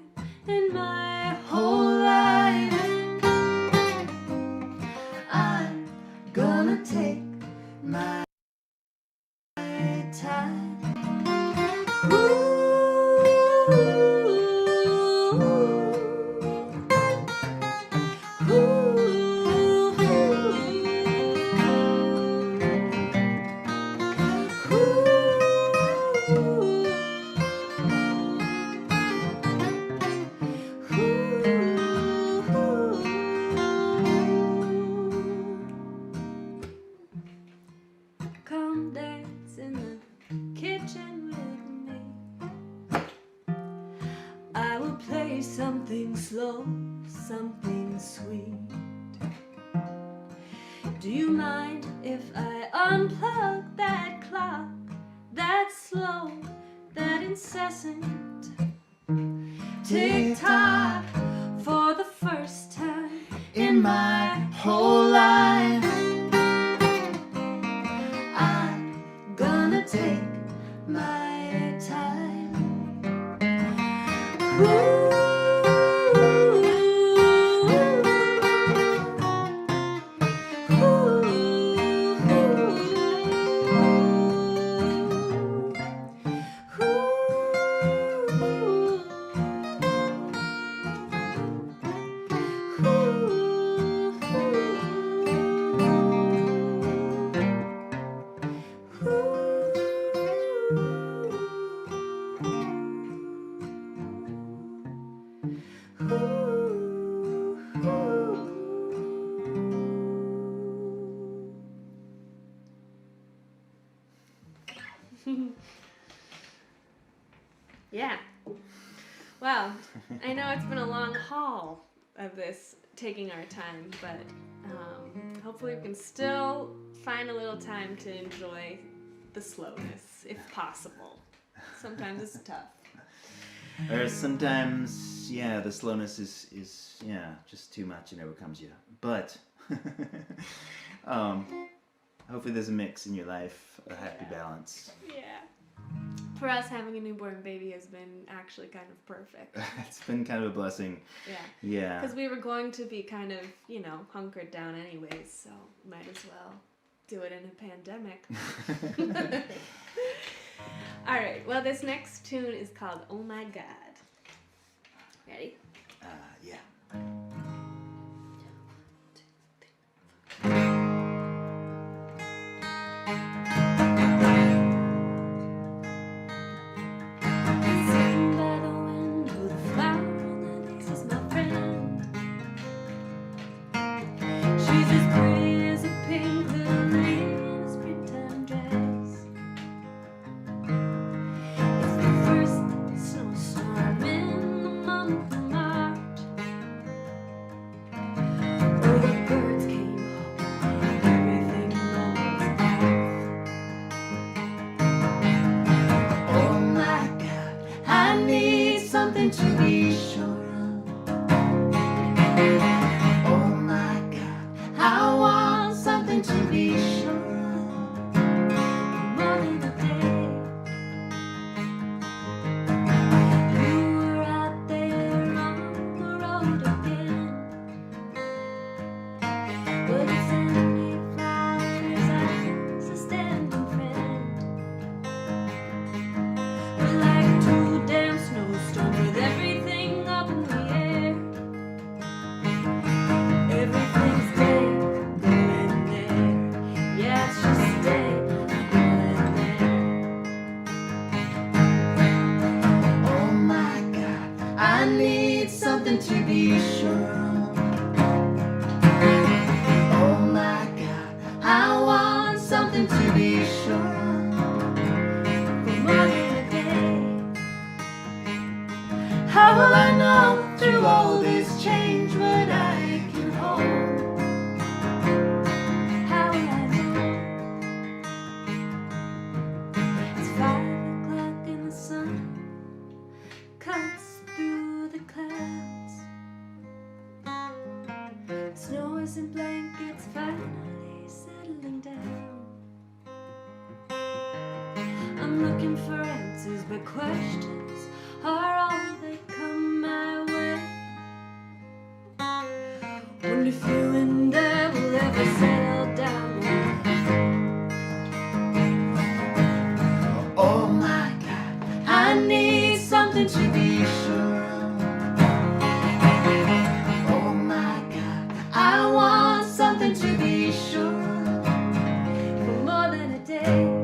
in my whole life, I'm gonna take my time. Come dance in the kitchen with me. I will play something slow, something sweet. Do you mind if I unplug that clock, that slow, that incessant tick-tock for the first time in my whole life? I'm gonna take my time. Yeah. Well, I know it's been a long haul of this taking our time, but hopefully we can still find a little time to enjoy the slowness, if possible. Sometimes it's tough. Or sometimes, yeah, the slowness is just too much and overcomes you. But hopefully there's a mix in your life, a happy balance. Yeah. For us, having a newborn baby has been actually kind of perfect. It's been kind of a blessing. Yeah. Yeah. Because we were going to be kind of, hunkered down anyways, so might as well do it in a pandemic. All right. Well, this next tune is called "Oh My God." Ready? Yeah. Sitting by the window, the flower on the vase is my friend. She's as pretty as a pink little lady in a springtime dress. It's the first snowstorm in the month of March. Oh, the birds came home, everything almost off. Oh my God, I need something to be sure of. Oh my God, I want something to be sure of. More than a day. You were out there on the road again. Would you send me flowers as a standing friend? We're like two damn snowstorms with everything up in the air. Everything's day going there. Yeah, it's just day going there. Oh my God, I need something to be sure of. Oh my God, I want something to be sure of. For more than a day. How will I know through all this change what I can hold? How will I know? It's 5 o'clock and the sun cuts through the clouds. Snow is in blankets finally settling down. I'm looking for answers, but questions are all that come my way. Wonder if you and I will ever settle down. Oh my God, I need something to be sure of. Oh my God, I want something to be sure of. For more than a day.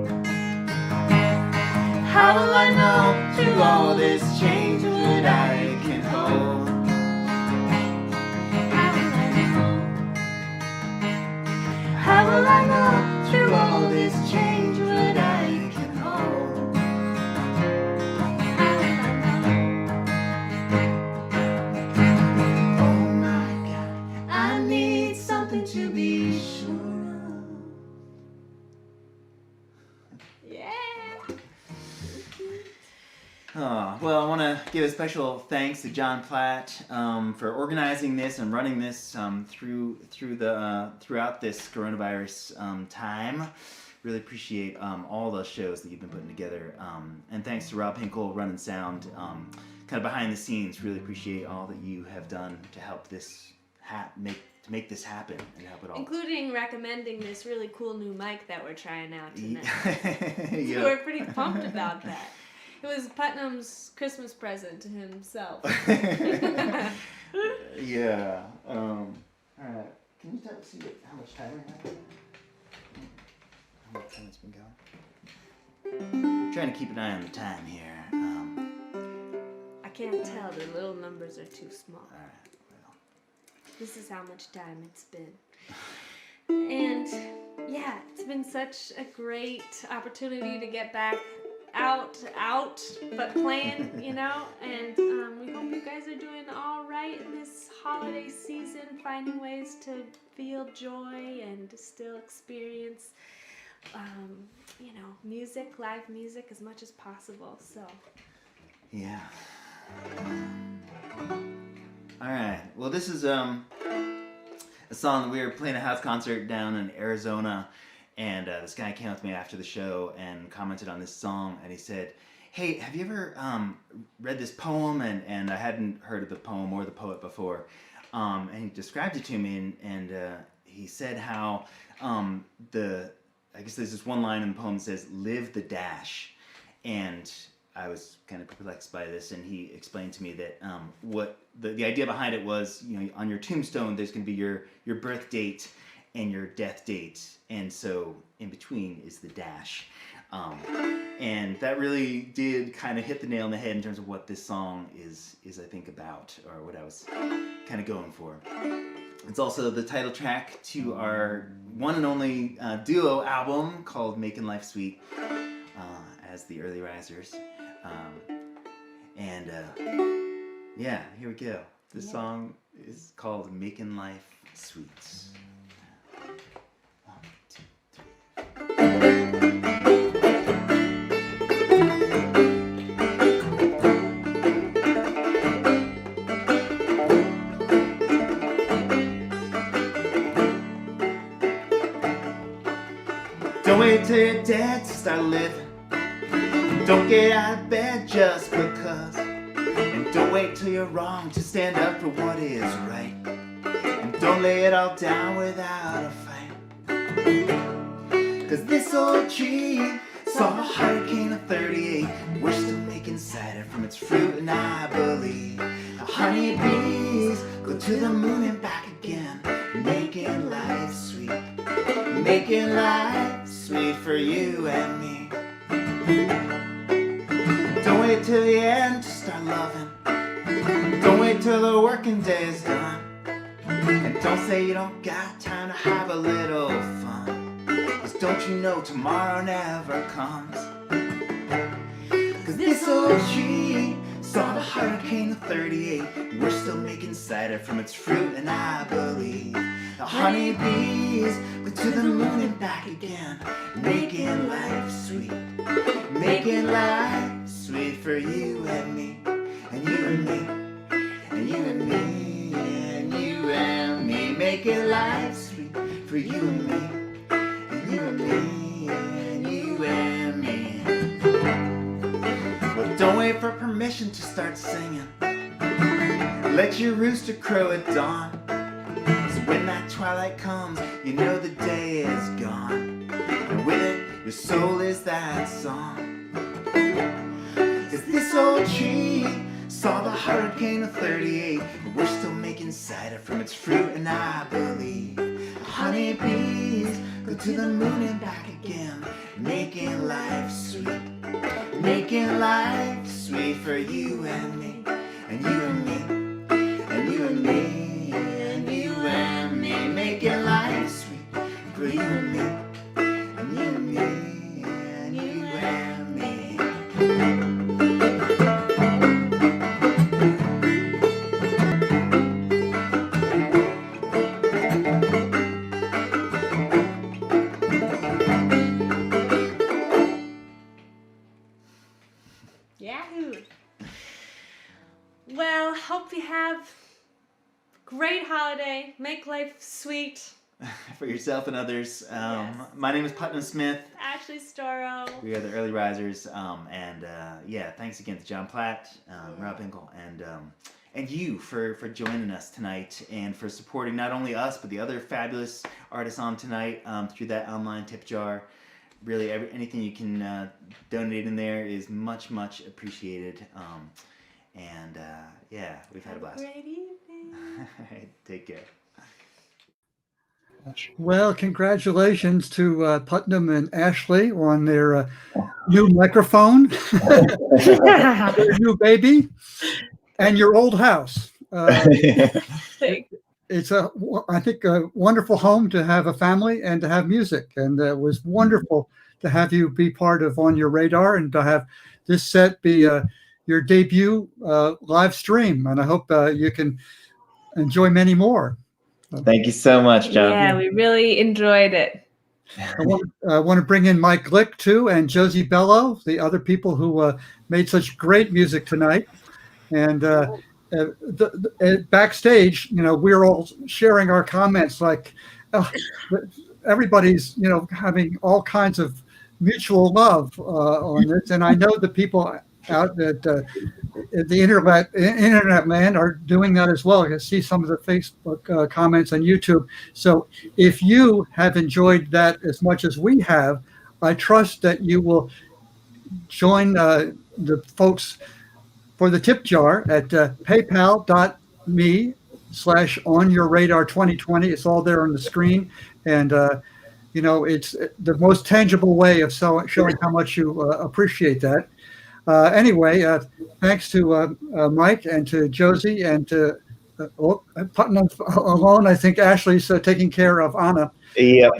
How will I know through all this change what I can hold? How will I know? How will I know through all this change what I can hold? How will I know? Oh my God, I need something to be sure of. Yeah. Well, I want to give a special thanks to John Platt for organizing this and running this throughout this coronavirus time. Really appreciate all the shows that you've been putting together, and thanks to Rob Hinkle running sound, kind of behind the scenes. Really appreciate all that you have done to help this make this happen and help it all. Including recommending this really cool new mic that we're trying out tonight. Yeah. So we're pretty pumped about that. It was Putnam's Christmas present to himself. Yeah. All right. Can you see how much time we have? How much time it's been going? Trying to keep an eye on the time here. I can't tell. The little numbers are too small. All right. Well. This is how much time it's been. And yeah, it's been such a great opportunity to get back out, but playing, you know, and we hope you guys are doing all right in this holiday season, finding ways to feel joy and to still experience, you know, music, live music as much as possible, so. Yeah. All right. Well, this is a song that we were playing a house concert down in Arizona. And this guy came up to me after the show and commented on this song, and he said, "Hey, have you ever read this poem?" And I hadn't heard of the poem or the poet before. And he described it to me, and he said how I guess there's this one line in the poem that says, "Live the dash." And I was kind of perplexed by this, and he explained to me that what the idea behind it was, on your tombstone, there's going to be your birth date and your death date, and so in between is the dash. And that really did kind of hit the nail on the head in terms of what this song is I think about, or what I was kind of going for. It's also the title track to our one and only duo album called Making Life Sweet, as the Early Risers. Yeah, here we go. This song is called Making Life Sweet. 1, 2, 3. Don't wait till you're dead to start living. Don't get out of bed just because. And don't wait till you're wrong to stand up for what is right. And don't lay it all down without a fight. Cause this old tree saw a hurricane of 38. We're still making cider from its fruit, and I believe the honeybees go to the moon and back again, making life sweet. Making life sweet for you and me. Don't wait till the end to start loving. Don't wait till the working day is done. And don't say you don't got time to have a little fun. Cause don't you know tomorrow never comes. Cause this old tree saw the hurricane of 38. We're still making cider from its fruit, and I believe the honeybees go to the moon and back again, making life sweet. Making life sweet for you and me, and you and me, and you and me, and you and me. Making life sweet for you and me, and you and me, and you and me. Well, don't wait for permission to start singing. Let your rooster crow at dawn. So when that twilight comes, you know the day is gone. And with it, your soul is that song. Cause this old tree saw the hurricane of 38. But we're still making cider from its fruit, and I believe the honeybees go to the moon and back again, making life sweet. Making life sweet for you and me, and you and me, and you and me, and you and me. Making life sweet for you and me, and you and me, and you and me. Yahoo! Well, hope you have a great holiday. Make life sweet. For yourself and others. Yes. My name is Putnam Smith. Ashley Storrow. We are the Early Risers. Yeah, thanks again to John Platt, Rob Hinkle, and you for joining us tonight, and for supporting not only us but the other fabulous artists on tonight through that online tip jar. Really, anything you can donate in there is much, much appreciated. Yeah, we've had a blast. Great evening. All right, take care. Well, congratulations to Putnam and Ashley on their new microphone, their new baby, and your old house. It's I think a wonderful home to have a family and to have music, and it was wonderful to have you be part of On Your Radar and to have this set be your debut live stream. And I hope you can enjoy many more. Thank you so much, John. Yeah, we really enjoyed it. I want to bring in Mike Glick too, and Josie Bello, the other people who made such great music tonight. And backstage, we're all sharing our comments like everybody's, having all kinds of mutual love on this. And I know the people out at the internet land are doing that as well. I can see some of the Facebook comments on YouTube. So if you have enjoyed that as much as we have, I trust that you will join the folks for the tip jar at paypal.me/onyourradar2020. It's all there on the screen. And, it's the most tangible way of showing how much you appreciate that. Anyway, thanks to Mike and to Josie and to Putnam alone. I think Ashley's taking care of Anna. Yep.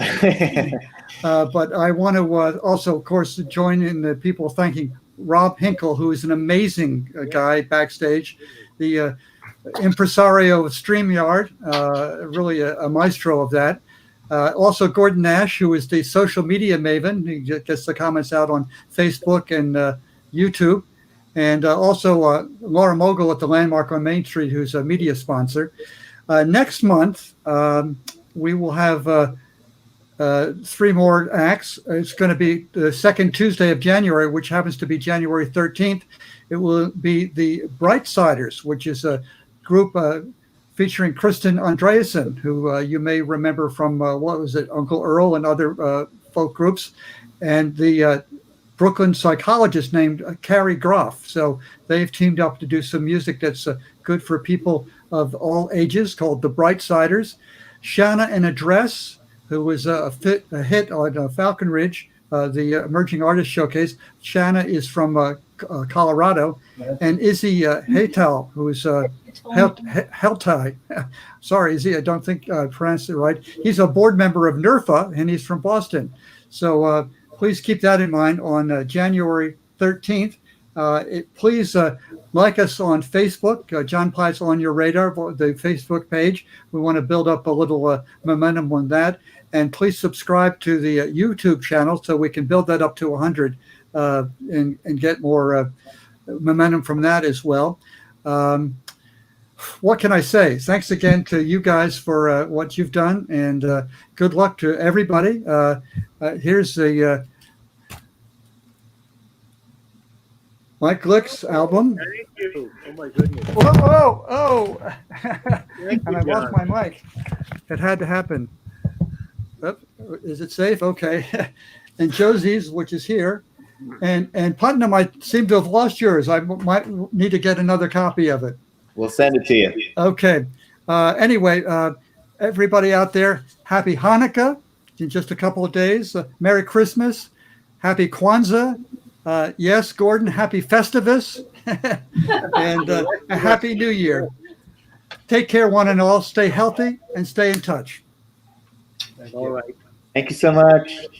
But I want to also, of course, join in the people thanking Rob Hinkle, who is an amazing guy backstage, the impresario of StreamYard, really a maestro of that. Also, Gordon Nash, who is the social media maven. He gets the comments out on Facebook and YouTube. And also Laura Mogul at the Landmark on Main Street, who's a media sponsor. Next month, we will have 3 more acts. It's going to be the second Tuesday of January, which happens to be January 13th. It will be the Brightsiders, which is a group featuring Kristen Andreasen, who you may remember from, Uncle Earl and other folk groups, and the Brooklyn psychologist named Carrie Groff. So they've teamed up to do some music that's good for people of all ages, called the Brightsiders. Shanna in a Dress, who was a hit on Falcon Ridge, the Emerging Artist Showcase. Shanna is from Colorado. And Izzy Haytal, who is Heltai. Sorry, Izzy, I don't think I pronounced it right. He's a board member of NERFA, and he's from Boston. So please keep that in mind on January 13th. Please like us on Facebook, John Pye's On Your Radar, the Facebook page. We want to build up a little momentum on that. And please subscribe to the YouTube channel so we can build that up to 100 and get more momentum from that as well. What can I say? Thanks again to you guys for what you've done, and good luck to everybody. Here's the Mike Glick's album. Thank you. Oh my goodness. Oh! Thank And you, I lost John. my mic. It had to happen. Is it safe? Okay. And Josie's, which is here. And Putnam, I seem to have lost yours. I might need to get another copy of it. We'll send it to you. Okay. Anyway, everybody out there, happy Hanukkah in just a couple of days. Merry Christmas. Happy Kwanzaa. Yes, Gordon, happy Festivus. And a happy New Year. Take care, one and all. Stay healthy and stay in touch. All right. Thank you so much.